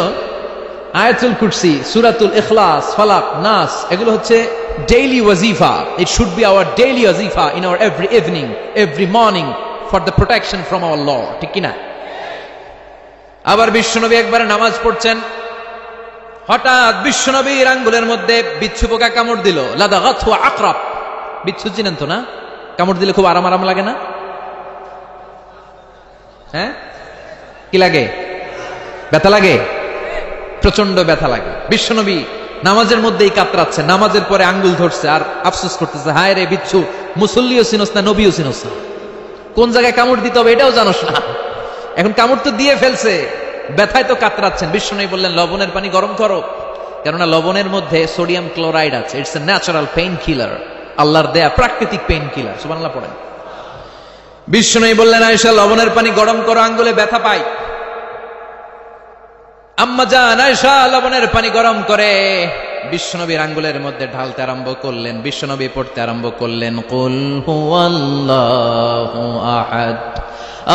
Speaker 1: আয়াতুল কুরসি, সূরাতুল ইখলাস, ফালাক, নাস, এগুলো হচ্ছে ডেইলি ওয়াজিফা। It should be our daily ওয়াজিফা in our every evening, every morning, for the protection from our lord, ঠিক কি না? আবার বিশ্বনবী একবার নামাজ পড়ছেন, হঠাৎ বিশ্বনবীর আঙ্গুলের মধ্যে বিচ্ছু পোকা কামড় দিল। লাদাগাতহু আকরাব। বিচ্ছু চিনেন তো না? কামড় দিলে খুব আরাম আরাম লাগে না? হ্যাঁ, কি লাগে? ব্যথা লাগে, প্রচন্ড ব্যথা লাগে। বিশ্বনবী নামাজের মধ্যেই কাতরাচ্ছে, নামাজের পরে আঙ্গুল ধরছে আর আফসোস করতেছে, হায় রে বিচ্ছু, মুসল্লিও চিনোস না, নবীও চিনোস না, কোন জায়গায় কামড় দিতে হবে এটাও জানোস না, এখন কামড় তো দিয়ে ফেলছে, ব্যথায় তো কাতরাচ্ছেন। বিশ্বনবী বললেন লবণের পানি গরম করো, কেননা লবণের মধ্যে সোডিয়াম ক্লোরাইড আছে। It's a natural pain killer, আল্লাহর দেয়া প্রাকৃতিক পেইন কিলার। সুবহানাল্লাহ পড়েন। বিশ্বনবী বললেন আয়েশা লবণের পানি গরম করো, আঙ্গুলে ব্যথা পাই। আম্মা জান আয়েশা লবণের পানি গরম করে বিশ্বনবীর আঙ্গুলের মধ্যে ঢালতে আরম্ভ করলেন। বিশ্বনবী পড়তে আরম্ভ করলেন কুল হুয়াল্লাহু আহাদ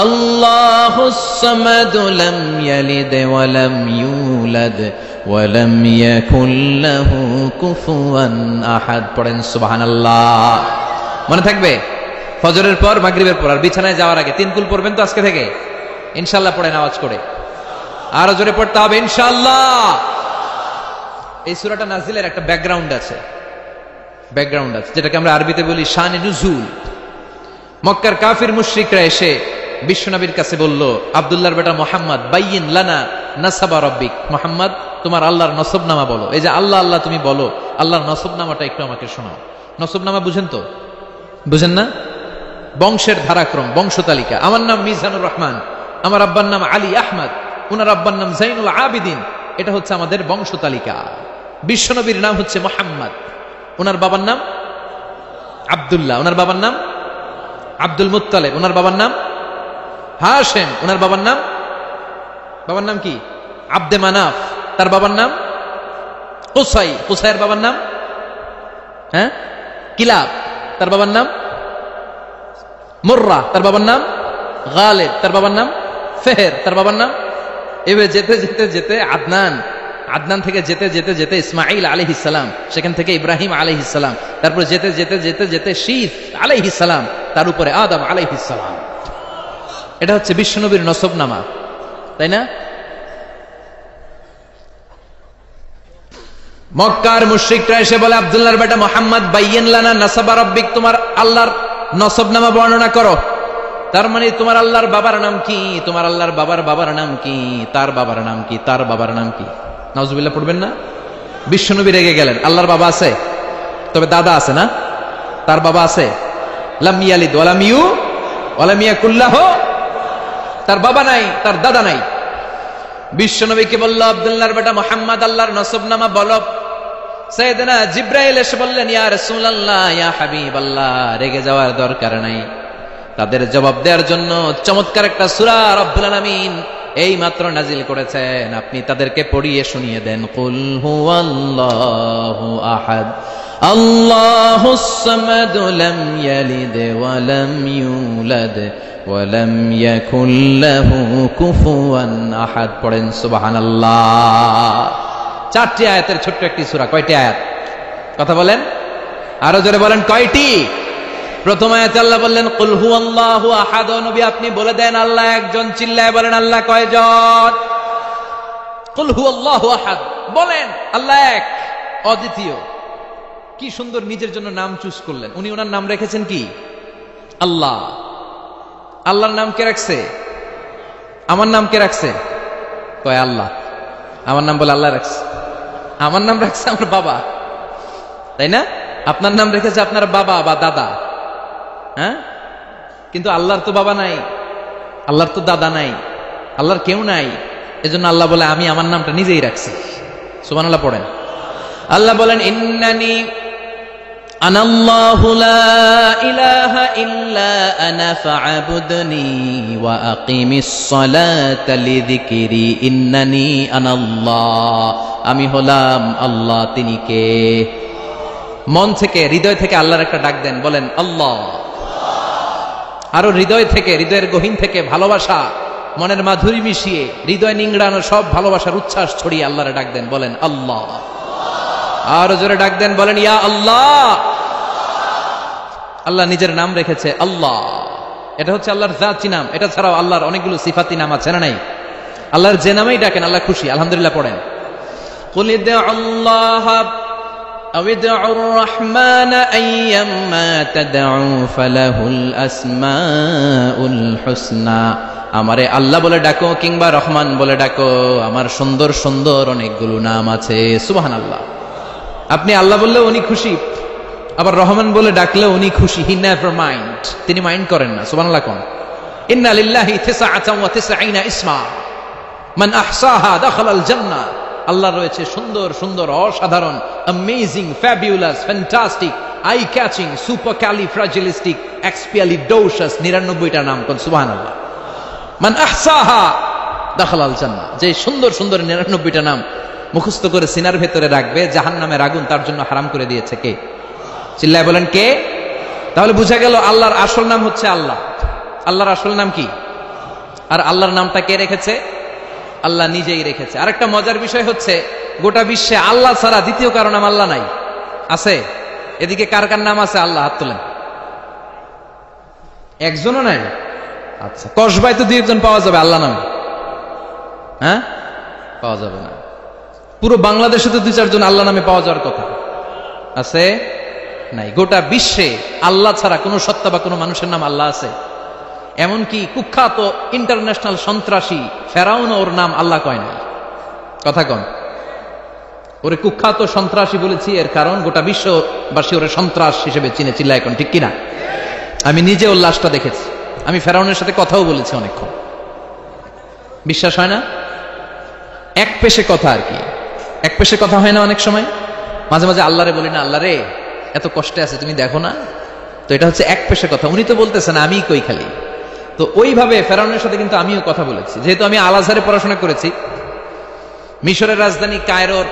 Speaker 1: আল্লাহুস সামাদ লাম ইয়ালিদ ওয়া লাম ইউলাদ ওয়া লাম ইয়াকুল লাহু কুফুয়ান আহাদ। পড়েন সুবহানাল্লাহ। মনে থাকবে? ফজরের পর, মাগরিবের পর আর বিছানায় যাওয়ার আগে 3 কুল পড়বেন তো আজকে থেকে ইনশাআল্লাহ। পড়েন আওয়াজ করে, আরো জোরে পড়তে হবে ইনশাআল্লাহ। এই সূরাটা নাজিলের একটা ব্যাকগ্রাউন্ড আছে, যেটাকে আমরা আরবিতে বলি শানে নুজুল। মক্কার কাফির মুশরিকরা এসে বিশ্বনবীর কাছে বলল, আব্দুল্লাহর বেটা মুহাম্মদ, বাইয়িন লানা নাসাবা রাব্বিক, মুহাম্মদ তোমার আল্লাহর নসবনামা বলো। এই যে আল্লাহ আল্লাহ তুমি বলো, আল্লাহর নসবনামাটা একটু আমাকে শোনাও। নসবনামা বুঝেন তো? বুঝেন না? বংশের ধারাক্রম, বংশ তালিকা। আমার নাম মিজানুর রহমান, আমার আব্বার নাম আলী আহমদ, উনার আব্বার নাম জাইনুল আবিদিন। এটা হচ্ছে আমাদের বংশ তালিকা। বিশ্বনবীর নাম হচ্ছে মুহাম্মদ, উনার বাবার নাম আব্দুল্লাহ, উনার বাবার নাম আব্দুল মুত্তালিব, উনার বাবার নাম হাশেম, উনার বাবার নাম কি? আব্দে মানাফ। তার বাবার নাম কুসাই, কুসাইয়ের বাবার নাম কিলাব, তার বাবার নাম মুররা, তার বাবার নাম গালিব, তার বাবার নাম ফেহের, তার বাবার নাম। এভাবে যেতে যেতে যেতে আদনান থেকে যেতে যেতে যেতে ইসমাইল আলাইহিস সালাম, সেখান থেকে ইব্রাহিম আলাইহিস সালাম, তারপর যেতে যেতে যেতে যেতে শীত আলাইহিস সালাম, তার উপরে আদম আলাইহিস সালাম। এটা হচ্ছে বিশ্বনবীর নসবনামা, তাই না? মক্কার মুশরিকরা এসে বলে, আব্দুল্লাহর বেটা মুহাম্মদ, বাইয়িন লানা নাসাবা রাব্বিক, তোমার আল্লাহর নসবনামা বর্ণনা করো। তার মানে তোমার আল্লাহর বাবার নাম কি, তোমার আল্লাহর বাবার নাম কি, তার বাবার নাম কি, তার বাবার নাম কি? নাউজুবিল্লাহ পড়বেন না? বিশ্বনবী রেগে গেলেন। আল্লাহর বাবা আছে, তবে দাদা আছে না? তার বাবা আছে? লাম ইয়ালিদ ওয়া লাম ইউলাদ ওয়া লাম ইয়াকুল লাহু, তার বাবা নাই, তার দাদা নাই। বিশ্বনবীকে বলল, আব্দুল্লাহর বেটা মুহাম্মদ আল্লাহর নসবনামা বলো। সাইয়েদনা জিবরাইল এসে বললেন, ইয়া রাসূলুল্লাহ, ইয়া হাবিবাল্লাহ, রেগে যাওয়ার দরকার নাই। তাদের জবাব দেওয়ার জন্য চমৎকার একটা সূরা রব্বুল আলামিন এই মাত্র নাজিল করেছেন, আপনি তাদেরকে পড়িয়ে শুনিয়ে দেন। কুল হুয়াল্লাহু আহাদ আল্লাহুস সামাদ লাম ইয়ালিদ ওয়া লাম ইউলাদ ওয়া লাম ইয়াকুল লাহু কুফুয়ান আহাদ। পড়েন সুবহানাল্লাহ। 4টি আয়াতের ছোট্ট একটি সূরা। কয়টি আয়াত? কথা বলেন, আরো জোরে বলেন, কয়টি? প্রথম আয়াতে আল্লাহ বললেন কুল হুয়াল্লাহু আহাদ। নবী আপনি বলে দেন আল্লাহ একজন। চিল্লায় বলেন আল্লাহ কয়জন? কুল হুয়াল্লাহু আহাদ বলেন, আল্লাহ এক, অদ্বিতীয়। কি সুন্দর নিজের জন্য নাম চুজ করলেন উনি। ওনার নাম রেখেছেন কি? আল্লাহ। আল্লাহর নাম কে রাখছে? আমার নাম কে রাখছে? কয় আল্লাহ। আমার নাম বলে আল্লাহ রাখছে। আমার নাম রাখছে আমার বাবা, তাই না? আপনার নাম রেখেছে আপনার বাবা বা দাদা, হ্যাঁ? কিন্তু আল্লাহর তো বাবা নাই, আল্লাহর তো দাদা নাই, আল্লাহর কেউ নাই। এজন্য আল্লাহ বলে আমি আমার নামটা নিজেই রাখছি। সুবহানাল্লাহ পড়েন। আল্লাহ বলেন, ইন্নানি আনাল্লাহু লা ইলাহা ইল্লা আনা ফা'বুদনি ওয়া আকিমিস সালাতা লিযিকরি ইন্নানি আনাল্লাহ। আমি হলাম আল্লাহ, তিনি কে? মন থেকে, হৃদয় থেকে আল্লাহর একটা ডাক দেন, বলেন আল্লাহ। আরো হৃদয় থেকে, হৃদয়ের গহীন থেকে ভালোবাসা, মনের মাধুরী মিশিয়ে, হৃদয় নিংড়ানো সব ভালোবাসার উচ্ছ্বাস ছড়িয়ে আল্লাহরে ডাক দেন, বলেন আল্লাহ। আরো জোরে ডাক দেন, বলেন ইয়া আল্লাহ। আল্লাহ নিজের নাম রেখেছে আল্লাহ। এটা হচ্ছে আল্লাহর জাতি নাম। এটা ছাড়াও আল্লাহর অনেকগুলো সিফাতি নাম আছে না নাই? আল্লাহর যে নামেই ডাকেন আল্লাহ খুশি। আলহামদুলিল্লাহ পড়েন। কুল ইদউল্লাহ আও ইদউর রহমান আইয়াম্মা তাদউ ফালাহুল আসমাউল হুসনা। আমারে আল্লাহ বলে ডাকো কিংবা রহমান বলে ডাকো, আমার সুন্দর সুন্দর অনেকগুলো নাম আছে। সুবহানাল্লাহ। আপনি আল্লাহ বললেও উনি খুশি, আবার রহমান বলে ডাকলেও উনি খুশি। হি নেভার মাইন্ড, তিনি মাইন্ড করেন না। সুবহানাল্লাহ কোন? ইন্না লিল্লাহি 99 ইসমা মান আহসাহা দাখালাল জান্নাহ। আল্লাহ রয়েছে সুন্দর সুন্দর, অসাধারণ, amazing, fabulous, fantastic, eye catching, supercalifragilisticexpialidocious 99টা নাম। কোন সুবহানাল্লাহ। মান আহসাহা দাখালাল জান্নাহ, যে সুন্দর সুন্দর 99টা নাম মুখস্থ করে সিনার ভেতরে রাখবে, জাহান্নামের আগুন তার জন্য হারাম করে দিয়েছে কে? চিল্লায় বলেন কে? তাহলে বুঝা গেল আল্লাহর আসল নাম হচ্ছে আল্লাহ। আল্লাহর আসল নাম কি? আর আল্লাহর নামটা কে রেখেছে? আল্লাহ নিজেই রেখেছে। আরেকটা মজার বিষয় হচ্ছে, গোটা বিশ্বে আল্লাহ ছাড়া দ্বিতীয় কারো নাম আল্লাহ নাই। আছে? এদিকে কার কার নাম আছে? আল্লাহ, হাত তোলেন। একজনও নাই? আচ্ছা, কসবায় তো 2-1 জন পাওয়া যাবে আল্লাহ নামে। হ্যাঁ, পাওয়া যাবে না। পুরো বাংলাদেশে তো 2-4 জন আল্লাহ নামে পাওয়া যাওয়ার কথা। আছে? নাই। গোটা বিশ্বে আল্লাহ ছাড়া কোন সত্তা বা কোন মানুষের নাম আল্লাহ আছে? এমনকি কুখ্যাত ইন্টারন্যাশনাল সন্ত্রাসী ফেরাউন, ওর নাম আল্লাহ কয় না। কথা কন। ওরে কুখ্যাত সন্ত্রাসী বলেছি এর কারণ গোটা বিশ্ববাসী ওরে সন্ত্রাস হিসেবে চিনে। চিল্লায় এখন ঠিক কিনা? আমি নিজে ওর লাশটা দেখেছি, আমি ফেরাউনের সাথে কথাও বলেছি অনেকক্ষণ। বিশ্বাস হয় না? এক পেশে কথা আর কি, এক পেশে কথা হয় না অনেক সময়। মাঝে মাঝে আল্লাহরে বলি না, আল্লাহ রে এত কষ্টে আছে তুমি দেখো না। তো এটা হচ্ছে এক পেশে কথা। উনি তো বলতেছেন, আমি কই খালি। তো ওইভাবে ফেরাউনের সাথে কিন্তু আমিও কথা বলেছি। যেহেতু আমি আল আজহারে পড়াশোনা করেছি, মিশরের রাজধানী কায়রোর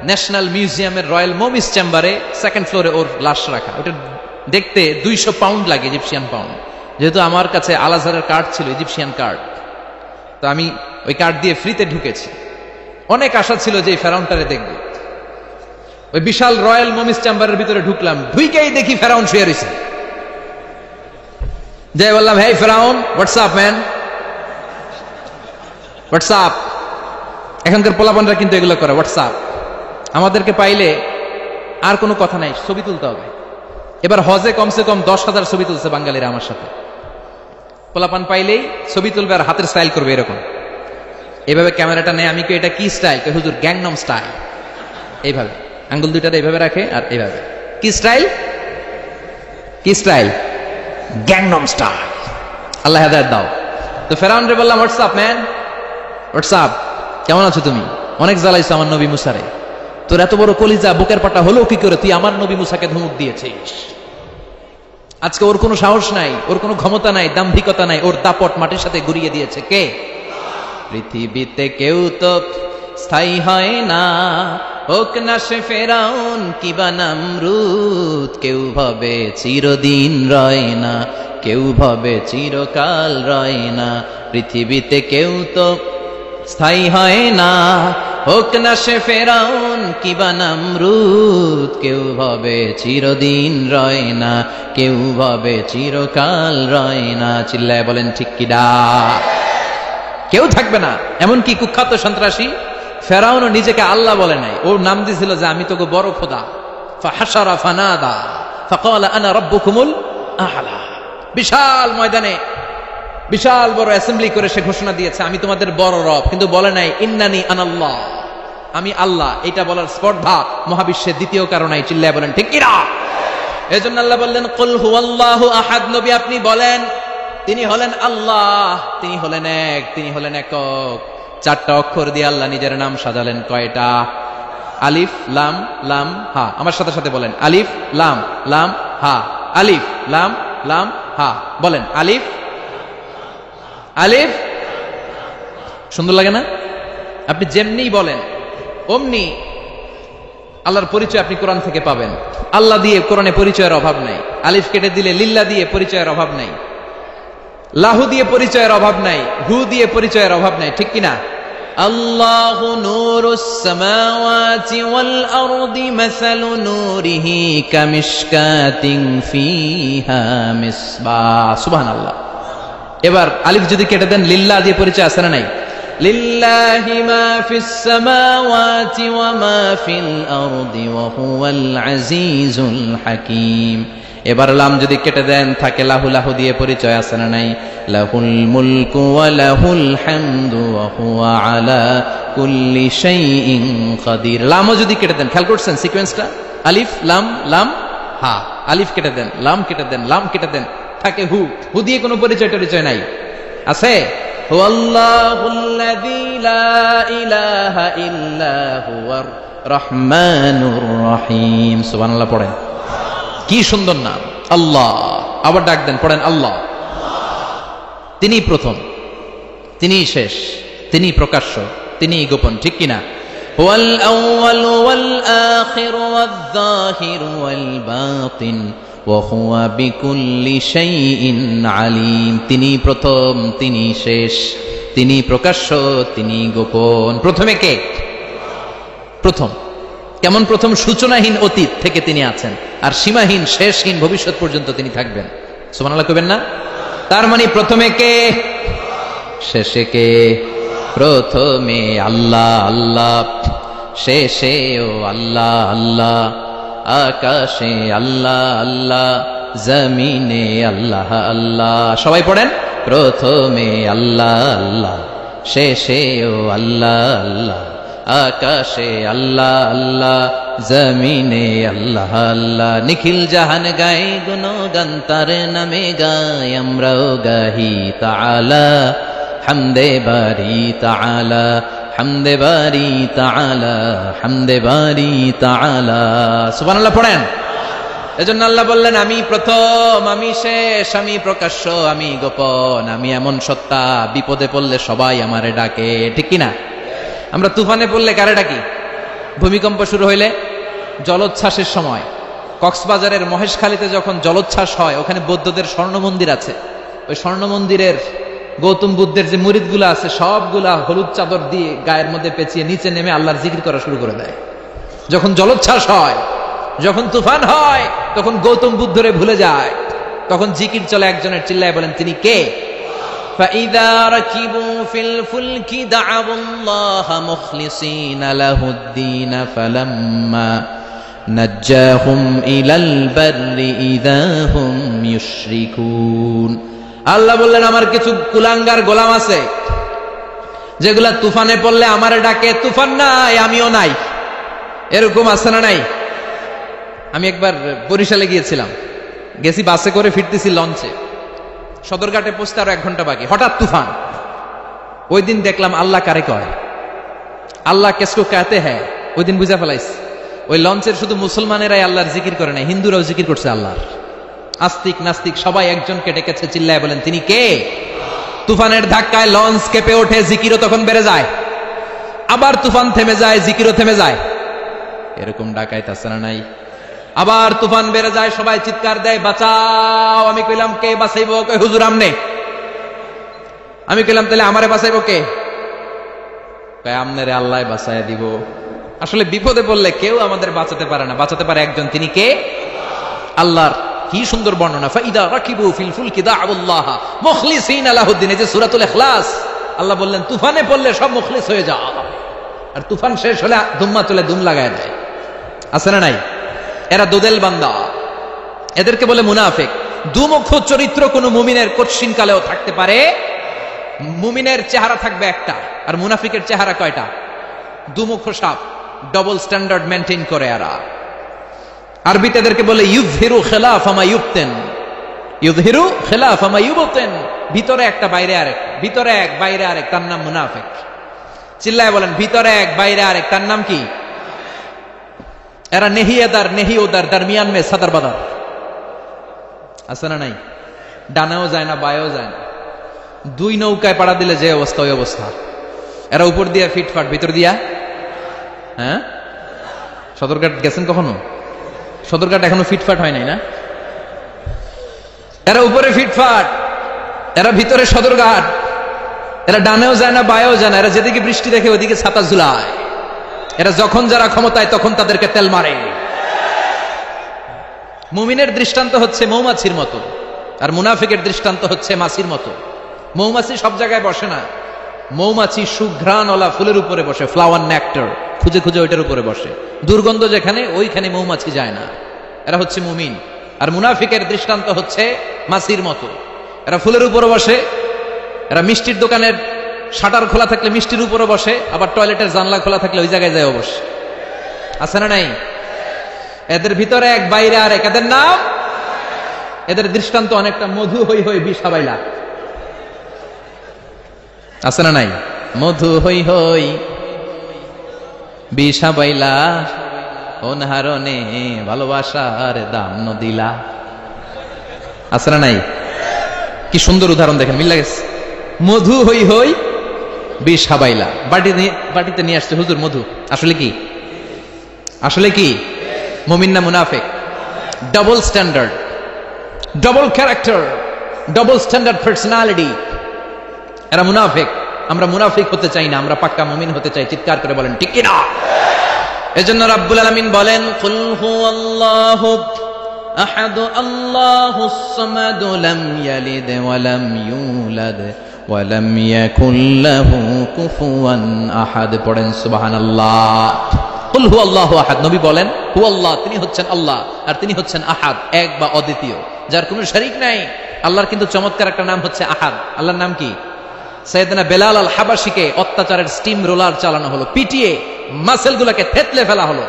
Speaker 1: ন্যাশনাল মিউজিয়ামের রয়্যাল মমিস চেম্বারে 2nd ফ্লোরে ওর লাশ রাখা। ওটা দেখতে 200 পাউন্ড লাগে, ইজিপশিয়ান পাউন্ড। যেহেতু আমার কাছে আল আজহারের কার্ড ছিল, ইজিপশিয়ান কার্ড, তো আমি ওই কার্ড দিয়ে ফ্রিতে ঢুকেছি। অনেক আশা ছিল যে ফেরাউনটারে দেখব। ওই বিশাল রয়্যাল মমিস চেম্বারের ভিতরে ঢুকলাম, ঢুকেই দেখি ফেরাউন শুয়ে রয়েছে। যে বললাম, হেই ফেরাউন, হোয়াটসঅ্যাপ ম্যান, হোয়াটসঅ্যাপ। এখনকার পোলাপানরা কিন্তু এগুলো করে, হোয়াটসঅ্যাপ। আমাদেরকে পাইলে আর কোনো কথা নাই, ছবি তুলতে হবে। এবার হজে কমসে কম 10,000 ছবি তুলছে বাঙালিরা আমার সাথে। পোলাপান পাইলেই ছবি তুলবে আর হাতের স্টাইল করবে এরকম, এইভাবে ক্যামেরাটা নেয়। আমি কি এটা কি স্টাইল? হুজুর গ্যাংনম স্টাইল। এইভাবে আঙ্গুল দুইটাতে এইভাবে রাখে আর এইভাবে। কি স্টাইল? কি স্টাইল? Gangnam style. আল্লাহ হেদায়েত দাও। তো ফেরাউন রে বললাম, হোয়াটসঅ্যাপ ম্যান, হোয়াটসঅ্যাপ, কেমন আছো তুমি? অনেক জ্বালাইছো আমার নবী মুসারে, তোর এত বড় কলিজা বুকের পাটা হলো কি করে? তুই আমার নবী মুসাকে ধমক দিয়েছিস। আজকে ওর কোনো সাহস নাই, ওর কোনো ক্ষমতা নাই, দাম্ভিকতা নাই, ওর দাপট মাটির সাথে গুড়িয়ে দিয়েছে কে? পৃথিবীতে কেউ তো স্থায়ী হয় না, হোক না সে ফেরাউন কিবা নমরুদ। কেউ ভাবে চিরদিন রয় না, কেউ ভাবে চিরকাল রয় না। পৃথিবীতে কেউ তো স্থায়ী হয় না, হোক না সে ফেরাউন কিবা নমরুদ। কেউ ভাবে চিরদিন রয় না, কেউ ভাবে চিরকাল রয় না। চিল্লায় বলেন ঠিক কিনা? কেউ থাকবে না। এমনকি কুখ্যাত সন্ত্রাসী ফেরাউনও নিজেকে আল্লাহ বলে নাই, ওর নাম দিয়েছিল যে আমি তোকে বড় খোদা। ফাহাশারা ফানাদা ফাকালা আনা রাব্বুকুমুল আ'লা। বিশাল ময়দানে বিশাল বড় অ্যাসেম্বলি করে সে ঘোষণা দিয়েছে, আমি তোমাদের বড় রব, কিন্তু বলে নাই ইন্নানি আনাল্লাহ, আমি আল্লাহ। এটা বলার স্পর্ধা মহাবিশ্বের দ্বিতীয় কারণ নাই। চিল্লায় বলেন ঠিক কিনা? এজন্য আল্লাহ বললেন, কুল হুয়াল্লাহু আহাদ। নবী আপনি বলেন, তিনি হলেন আল্লাহ, তিনি হলেন এক, তিনি হলেন একক। 4টা অক্ষর দিয়ে আল্লাহ নিজের নাম সাজালেন। কয়টা? আলিফ লাম লাম হা। আমার সাথে সাথে বলেন, আলিফ লাম লাম হা, আলিফ লাম লাম হা। বলেন, আলিফ আলিফ। সুন্দর লাগে না? আপনি যেমনি বলেন অমনি আল্লাহর পরিচয় আপনি কোরআন থেকে পাবেন। আল্লাহ দিয়ে কোরআনে পরিচয়ের অভাব নাই। আলিফ কেটে দিলে লিল্লাহ দিয়ে পরিচয়ের অভাব নাই, লাহু দিয়ে পরিচয়ের অভাব নাই, হু দিয়ে পরিচয়ের অভাব নাই। ঠিক কিনা? আল্লাহু নূরুস সামাওয়াতি ওয়াল আরদি মাসালু নূরিহি কামিশকাতিন ফিহা মিসবাহ। সুবহানাল্লাহ। এবার আলিফ যদি কেটে দেন, লিল্লাহ দিয়ে পরিচয় আছে না নাই? লিল্লাহি মা ফিস সামাওয়াতি ওয়া মা ফিল আরদি ওয়া হুয়াল আজিজুল হাকীম। এবার লাম যদি কেটে দেন, থাকে লাহু, লাহু দিয়ে পরিচয় আছে না নাই? লাহুল মুলকু ওয়া লাহুল হামদু ওয়া হুয়া আলা কুল্লি শাইইন কাদির। লামও যদি কেটে দেন, খেয়াল করছেন সিকোয়েন্সটা? আলিফ লাম লাম হা, আলিফ কেটে দেন, লাম কেটে দেন, লাম কেটে দেন, থাকে হু, হু দিয়ে কোনো পরিচয় নাই। আছে হুয়াল্লাহুল্লাযী লা ইলাহা ইল্লা হুয়ার রহমানুর রহিম। সুবহানাল্লাহ পড়েন, কি সুন্দর নাম আল্লাহ। আবার ডাক দেন, পড়েন আল্লাহ। তিনি প্রথম, তিনি শেষ, তিনি প্রকাশ্য, তিনি গোপন, ঠিক কিনা? হুয়াল আউয়াল ওয়াল আখির ওয়াল যাহির ওয়াল বাতিন ওয়া হুয়া বিকুল্লি শাইইন আলিম। তিনি প্রথম, তিনি শেষ, তিনি প্রকাশ্য, তিনি গোপন। প্রথমে কে? প্রথম। কেমন প্রথম? সূচনাহীন অতীত থেকে তিনি আছেন, আর সীমাহীন শেষহীন ভবিষ্যৎ পর্যন্ত তিনি থাকবেন। সুবহানাল্লাহ কইবেন না? তার মানে প্রথমে কে, শেষে কে? প্রথমে আল্লাহ আল্লাহ, শেষেও আল্লাহ আল্লাহ, আকাশে আল্লাহ আল্লাহ, জমিনে আল্লাহ আল্লাহ। সবাই পড়েন, প্রথমে আল্লাহ আল্লাহ, শেষেও আল্লাহ আল্লাহ, আকাশে আল্লাহ আল্লাহ, জমিনে আল্লাহ আল্লাহ। নিখিল জাহান গায় গুণগান তার নামে গায়, আমরাও গাহি তাআলা হামদে বারি তাআলা, হামদে বারি তাআলা, হামদে বারি তাআলা। সুবহানাল্লাহ পড়েন। এজন্য আল্লাহ বললেন, আমি প্রথম, আমি শেষ, আমি প্রকাশ্য, আমি গোপন, আমি এমন সত্তা, বিপদে পড়লে সবাই আমারে ডাকে, ঠিক কিনা? আমরা তুফানে পড়লে কারে ডাকি? ভূমিকম্প শুরু হইলে, জলোচ্ছ্বাসের সময়, কক্সবাজারের মহেশখালীতে যখন জলোচ্ছ্বাস হয়, ওখানে বৌদ্ধদের স্বর্ণ মন্দির আছে। ওই স্বর্ণ মন্দিরের গৌতম বুদ্ধের যে মুরিদগুলা আছে, সবগুলা হলুদ চাদর দিয়ে গায়ের মধ্যে পেঁচিয়ে নিচে নেমে আল্লাহর জিকির করা শুরু করে দেয়। যখন জলোচ্ছ্বাস হয়, যখন তুফান হয়, তখন গৌতম বুদ্ধরে ভুলে যায়, তখন জিকির চলে একজনের, চিল্লায় বলেন তিনি কে? فَإِذَا رَكِبُوا فِي الْفُلْكِ دَعَوُا اللَّهَ مُخْلِصِينَ لَهُ الدِّينَ فَلَمَّا نَجَّاهُمْ إِلَى الْبَرِّ إِذَا هُمْ يُشْرِكُونَ। আল্লাহ বললেন, আমার কিছু কুলাঙ্গার গোলাম আছে যেগুলা তুফানে পড়লে আমারে ডাকে, তুফান নাই আমিও নাই। এরকম আছে না নাই? আমি একবার বরিশালে গিয়েছিলাম, গেছি বাসে করে, ফিরতেছি লঞ্চে, সদরঘাটে পৌঁছতে আরো 1 ঘন্টা বাকি, হঠাৎ তুফান। ওই দিন দেখলাম আল্লাহ কারে কয়, আল্লাহ কেসকো কাতে হ্যায়। ওই দিন বুঝা ফেলাইছি, ওই লঞ্চের শুধু মুসলমানেরাই আল্লাহর জিকির করে নাই, হিন্দুরাও জিকির করছে আল্লাহর। আস্তিক নাস্তিক সবাই একজনকে ডেকেছে, চিল্লায় বলেন তিনি কে? তুফানের ধাক্কায় লঞ্চ কেঁপে ওঠে, জিকিরও তখন বেড়ে যায়। আবার তুফান থেমে যায়, জিকিরও থেমে যায়। এরকম ডাকাইত আছে না নাই? আবার তুফান বেড়ে যায়, সবাই চিৎকার দেয়, বাঁচাও। আমি কইলাম কে বাঁচাইবো? কই হুজুর আমনে। আমি কইলাম তাহলে আমারে বাঁচাইবো কে? কয় আমনেরে আল্লাহ বাঁচাইয়া দিব। আসলে বিপদে পড়লে কেউ আমাদের বাঁচাতে পারে না, বাঁচাতে পারে একজন, তিনি কে? আল্লাহর। কি সুন্দর বর্ণনা, ফাইদা রাকিবু ফিল ফুলকি দাআউল্লাহ মুখলিসিনা লাহুদ্দিন। এই যে সূরাতুল ইখলাস, আল্লাহ বললেন তুফানে পড়লে সব মুখলিস হয়ে যাও, আর তুফান শেষ হলে দুম্মা চলে দুম লাগায় দেয়। আছে না নাই? এরা দোদেল বান্দা, এদেরকে বলে মুনাফিক। দুমুখ চরিত্র কোন মুমিনের কঠিন কালেও থাকতে পারে। মুমিনের চেহারা থাকবে একটা, আর মুনাফিকের চেহারা কয়টা? দুমুখ সাপ, ডবল স্ট্যান্ডার্ড মেনটেন করে এরা। আরবিতে এদেরকে বলে ইউযহিরু খিলাফা মা ইউবতিন, ইউযহিরু খিলাফা মা ইউবতিন। ভিতরে একটা, বাইরে আরেক, ভিতরে এক বাইরে আরেক, তার নাম মুনাফিক। চিল্লায় বলেন, ভিতরে এক বাইরে আরেক, তার নাম কি? এরা নেহিয়েদার নেহিওদার, দরমিয়ান মে সদর বদর। আছে না নাই? ডানেও যায় না, বায়েও যায় না। 2 নৌকায় পাড়া দিলে যে অবস্থা, ওই অবস্থা। এরা উপর দিয়া ফিটফাট, ভিতর দিয়া, হ্যাঁ। সদরঘাট গেছেন কখনো? সদরঘাট এখনো ফিটফাট হয় নাই না? এরা উপরে ফিটফাট, এরা ভিতরে সদরঘাট। এরা ডানেও যায় না, বায়েও যায় না। এরা যেদিকে বৃষ্টি দেখে ওইদিকে ছাতা ঝুলায়। এরা যখন যারা ক্ষমতায় তখন তাদেরকে তেল মারে। মুমিনের দৃষ্টান্ত হচ্ছে মৌমাছির মতো, আর মুনাফিকের দৃষ্টান্ত হচ্ছে মাছির মতো। মৌমাছি সব জায়গায় বসে না, মৌমাছি সুঘ্রাণওয়ালা ফুলের উপরে বসে, ফ্লাওয়ার নেক্টার খুঁজে খুঁজে ওইটার উপরে বসে। দুর্গন্ধ যেখানে, ওইখানে মৌমাছি যায় না। এরা হচ্ছে মুমিন। আর মুনাফিকের দৃষ্টান্ত হচ্ছে মাছির মতো। এরা ফুলের উপরে বসে, এরা মিষ্টির দোকানের শাটার খোলা থাকলে মিষ্টির উপরে বসে, আবার টয়লেটের জানলা খোলা থাকলে ওই জায়গায় যায় বসে। আছে না নাই? এদের ভিতরে এক বাইরে আরেক, এদের নাম এদের দৃষ্টান্ত অনেকটা মধু হই হই বিষ হাবাইলা, আছে না নাই? মধু হই হই বিষ হাবাইলা, অনহারণে ভালোবাসার দাম নদিলা, আছে না নাই? কি সুন্দর উদাহরণ দেখেন, মিল লাগেছে। মধু হই হই বিষ হাবাইলা, বাটিতে নিয়ে আসছে হুজুর মধু। আসলে কি? আসলে কি মুমিন না মুনাফিক? Double standard, double character, double standard personality. এরা মুনাফিক, আমরা মুনাফিক হতে চাই না, আমরা পাক্কা মুমিন হতে চাই। চিৎকার করে বলেন ঠিক কি না? এজন্য রাব্বুল আলামিন বলেন, কুল হুয়াল্লাহু আহাদ আল্লাহুস সামাদ লাম ইয়ালিদ ওয়া লাম ইউলাদ ওয়া লাম ইয়াকুল লাহু কুফুয়ান আহাদ। পড়েন সুবহানাল্লাহ। কুল হুয়াল্লাহু আহাদ, নবী বলেন হুয়াল্লাহ, তিনি হচ্ছেন আল্লাহ, আর তিনি হচ্ছেন আহাদ, এক বা অদ্বিতীয়, যার কোনো শরীক নাই। আল্লাহর কিন্তু চমৎকার একটা নাম হচ্ছে আহাদ। আল্লাহর নাম কি? সাইয়েদনা বেলাল আল হাবাশিকে অত্যাচারের স্টিম রোলার চালানো হলো, পিটিয়ে মাসেল গুলাকে থেতলে ফেলা হলো।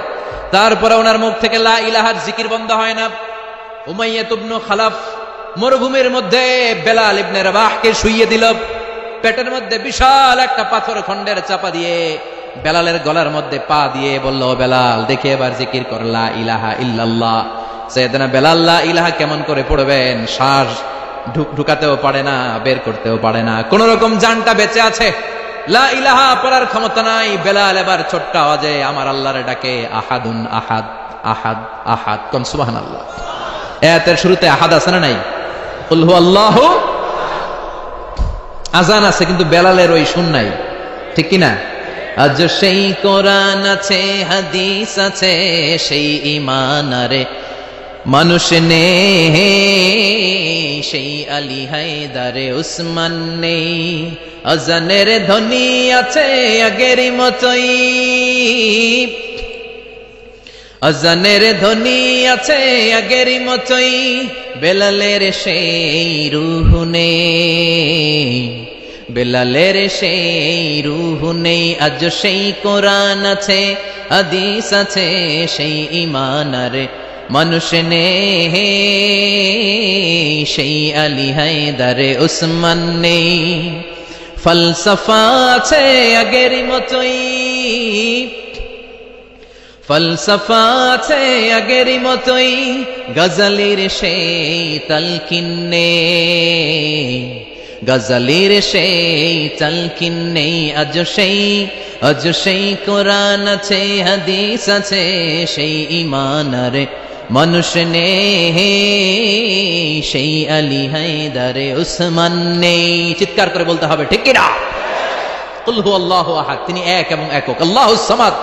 Speaker 1: তারপরে ওনার মুখ থেকে লা ইলাহার জিকির বন্ধ হয় না। উমাইয়া ইবনে খালাফ মরুভূমির মধ্যে বেলাল ইবনে রাবাহকে শুইয়ে দিল, পেটের মধ্যে বিশাল একটা পাথর খন্ডের চাপা দিয়ে বেলালের গলার মধ্যে পা দিয়ে বলল, বেলাল দেখে এবার জিকির কর লা ইলাহা ইল্লাল্লাহ। সাইয়েদনা বেলাল লা ইলাহা কেমন করে পড়বেন? শ্বাস ঢুকাতেও পারে না, বের করতেও পারে না, কোন রকম জানটা বেঁচে আছে, লা ইলাহা পড়ার ক্ষমতা নাই। বেলাল এবার ছোট্ট আওয়াজে আমার আল্লাহর ডাকে, আহাদুন আহাদ, আহাদ আহাদ। কোন সুবহানাল্লাহ। আয়াতের শুরুতে আহাদ আছে না নাই? কুল হুয়াল্লাহু, আজান আছে কিন্তু বেলালের ওই সুর নাই, ঠিক কি না? আজ সেই কোরআন আছে, হাদিস আছে, সেই ঈমান আরে মানুষ নে, সেই আলী হায়দারে উসমান নেই। আজানের ধ্বনি আছে আগেরই মতোই, আজানের ধ্বনি আছে আগেরই মতোই, বেলালের সেই রূহ নেই, বেলালের সেই রূহ নেই। আজ সেই কোরআন আছে, হাদিস আছে, সেই ঈমান আরে মানুষ নে, সেই আলী হায়দারে উসমান নেই। ফলসফা আছে আগেরই মতোই, ফলসফা আছে আগেরই মতোই, গজলের সেই তালকিন নেই, গজলের সেই তালকিন নেই। আজ সেই কোরআন আছে, হাদিস আছে, সেই ঈমান আরে মানুষ নে, সেই আলী হায়দারে উসমান নেই। চিৎকার করে বলতে হবে ঠিক কি না? কুল হুয়াল্লাহু আহাদ, তিনি এক এবং একক। আল্লাহুস সামাদ,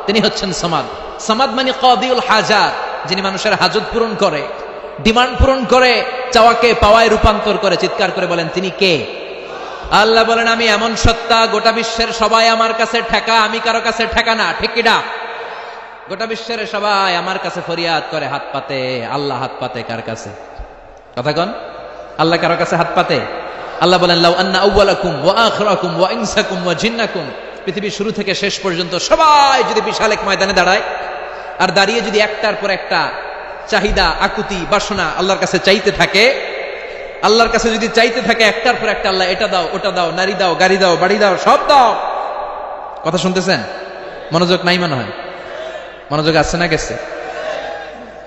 Speaker 1: তিনি হচ্ছেন সামাদ। সামাদ মানে কাদিউল হাজাত, যিনি মানুষের হাজত পূরণ করে, ডিমান্ড পূরণ করে, চাওয়াকে পাওয়ায় রূপান্তর করে। চিৎকার করে বলেন তিনি কে? আল্লাহ বলেন আমি এমন সত্তা, গোটা বিশ্বের সবাই আমার কাছে ঠেকা, আমি কারো কাছে ঠেকা না, ঠিক কি না? গোটা বিশ্বের সবাই আমার কাছে ফরিয়াদ করে, হাত পাতে। আল্লাহ হাত পাতে কার কাছে? কথা কন, আল্লাহ কারো কাছে হাত পাতে? আল্লাহ বলেন লাউ আন্না আউওয়ালাকুম ওয়া আখিরাকুম ওয়া ইনসাকুম ওয়া জিন্নাকুম, পৃথিবীর শুরু থেকে শেষ পর্যন্ত সবাই যদি বিশাল এক ময়দানে দাঁড়ায়, আর দাঁড়িয়ে যদি একটার পর একটা চাহিদা, আকুতি, বাসনা আল্লাহর কাছে চাইতে থাকে, আল্লাহর কাছে যদি চাইতে থাকে একটার পর একটা, আল্লাহ এটা দাও, ওটা দাও, নারী দাও, গাড়ি দাও, বাড়ি দাও, সব দাও। কথা শুনতেছেন? মনোযোগ নাই মনে হয়? মনোযোগ আছে না গেছে?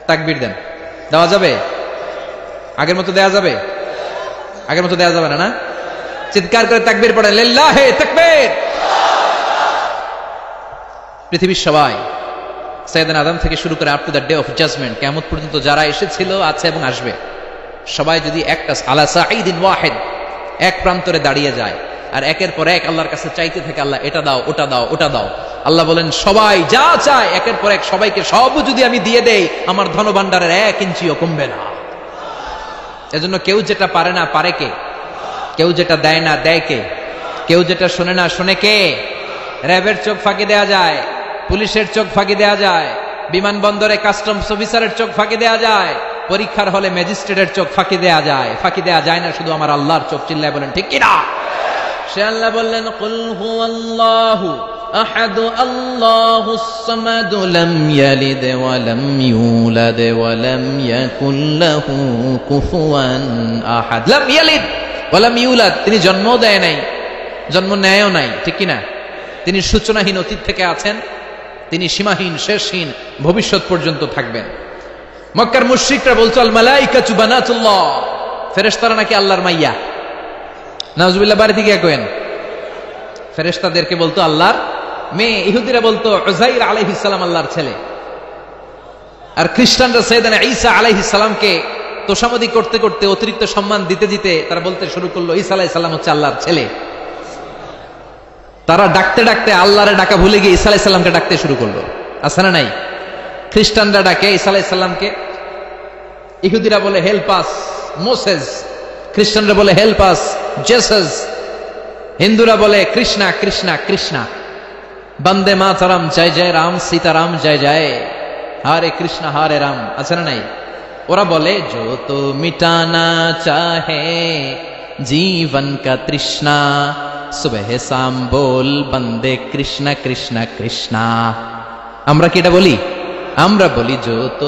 Speaker 1: তাকবীর দেন। দেওয়া যাবে? আগের মতো দেওয়া যাবে? আগের মতো দেওয়া যাবে না, না? চিৎকার করে তাকবীর পড়েন, লিল্লাহি তাকবীর। পৃথিবীর সবাই, সাইয়েদনা আদম থেকে শুরু করে up to the day of judgement, কিয়ামত পর্যন্ত যারা এসেছিল, আছে এবং আসবে, সবাই যদি একটা আলা সাঈদিন ওয়াহিদ, এক প্রান্তরে দাঁড়িয়ে যায় আর একের পর এক আল্লাহর কাছে চাইতে থাকে, আল্লাহ এটা দাও, ওটা দাও, ওটা দাও, আল্লাহ বলেন সবাই যা চায় একের পর এক সবাইকে সব যদি আমি দিয়ে দেই, আমার ধনভাণ্ডারের 1 ইঞ্চিও কমবে না। এজন্য কেউ যেটা পারে না পারে কে? কেউ যেটা দেয় না দেয় কে? কেউ যেটা শোনে না শোনে কে? র্যাবের চোখ ফাঁকি দেয়া যায়, পুলিশের চোখ ফাঁকি দেয়া যায়, বিমানবন্দরে কাস্টমস অফিসারের চোখ ফাঁকি দেয়া যায়, পরীক্ষার হলে ম্যাজিস্ট্রেটের চোখ ফাঁকি দেয়া যায়। ফাঁকি দেয়া যায় না শুধু আমার আল্লাহর চোখ। চিল্লায় বলেন ঠিক কিনা? সে আল্লাহ বললেন কুল হুয়াল্লাহু আহাদু আল্লাহুস সামাদু লাম ইয়ালিদ ওয়া লাম ইউলাদ ওয়া লাম ইয়াকুল লাহু কুফুয়ান আহাদ। লাম ইয়ালিদ ওয়া লাম ইউলাদ, তিনি জন্ম দেয় নাই, জন্ম নেয়ও নাই, ঠিক কি না? তিনি সূচনাহীন, অতীত থেকে আছেন, তিনি সীমাহীন, শেষহীন, ভবিষ্যৎ পর্যন্ত থাকবেন। মক্কার মুশরিকরা বলতো আল মালাইকাতু বানাতুল্লাহ, ফেরেশতারা নাকি আল্লাহর মাইয়া। নাউজুবিল্লাহ, বাড়ি থেকে কইেন। ফেরেশতাদেরকে বলতো আল্লাহর মেয়ে, ইহুদিরা বলতো উযাইর আলাইহিস সালাম আল্লাহর ছেলে, আর খ্রিস্টানরা সাইয়েদনা ঈসা আলাইহিস সালামকে তোষামোদী করতে করতে, অতিরিক্ত সম্মান দিতে দিতে তারা বলতে শুরু করলো ঈসা আলাইহিস সালাম হচ্ছে আল্লাহর ছেলে। তারা ডাকতে ডাকতে আল্লাহরে ডাকা ভুলে গিয়ে ঈসা আলাইহিস সালামকে ডাকতে শুরু করলো। আছে না নাই? খ্রিস্টানরা ডাকে ঈসা আলাইহিস সালামকে, ইহুদিরা বলে হেল্প আস মোসেস, খ্রিস্টানরা বলে হেল্প আস জেসাস, হিন্দুরা বলে কৃষ্ণা কৃষ্ণা কৃষ্ণা, বন্দে মাতরম জয় জয় রাম, সীতারাম জয় জয়, হরে কৃষ্ণ হরে রাম। আছে না নাই? ওরা বলে যো তো মিটানা চাহে জীবন কা তৃষ্ণা, সুবহ শাম বল বন্দে কৃষ্ণ কৃষ্ণ কৃষ্ণ। আমরা কি এটা বলি? আমরা বলি যো তো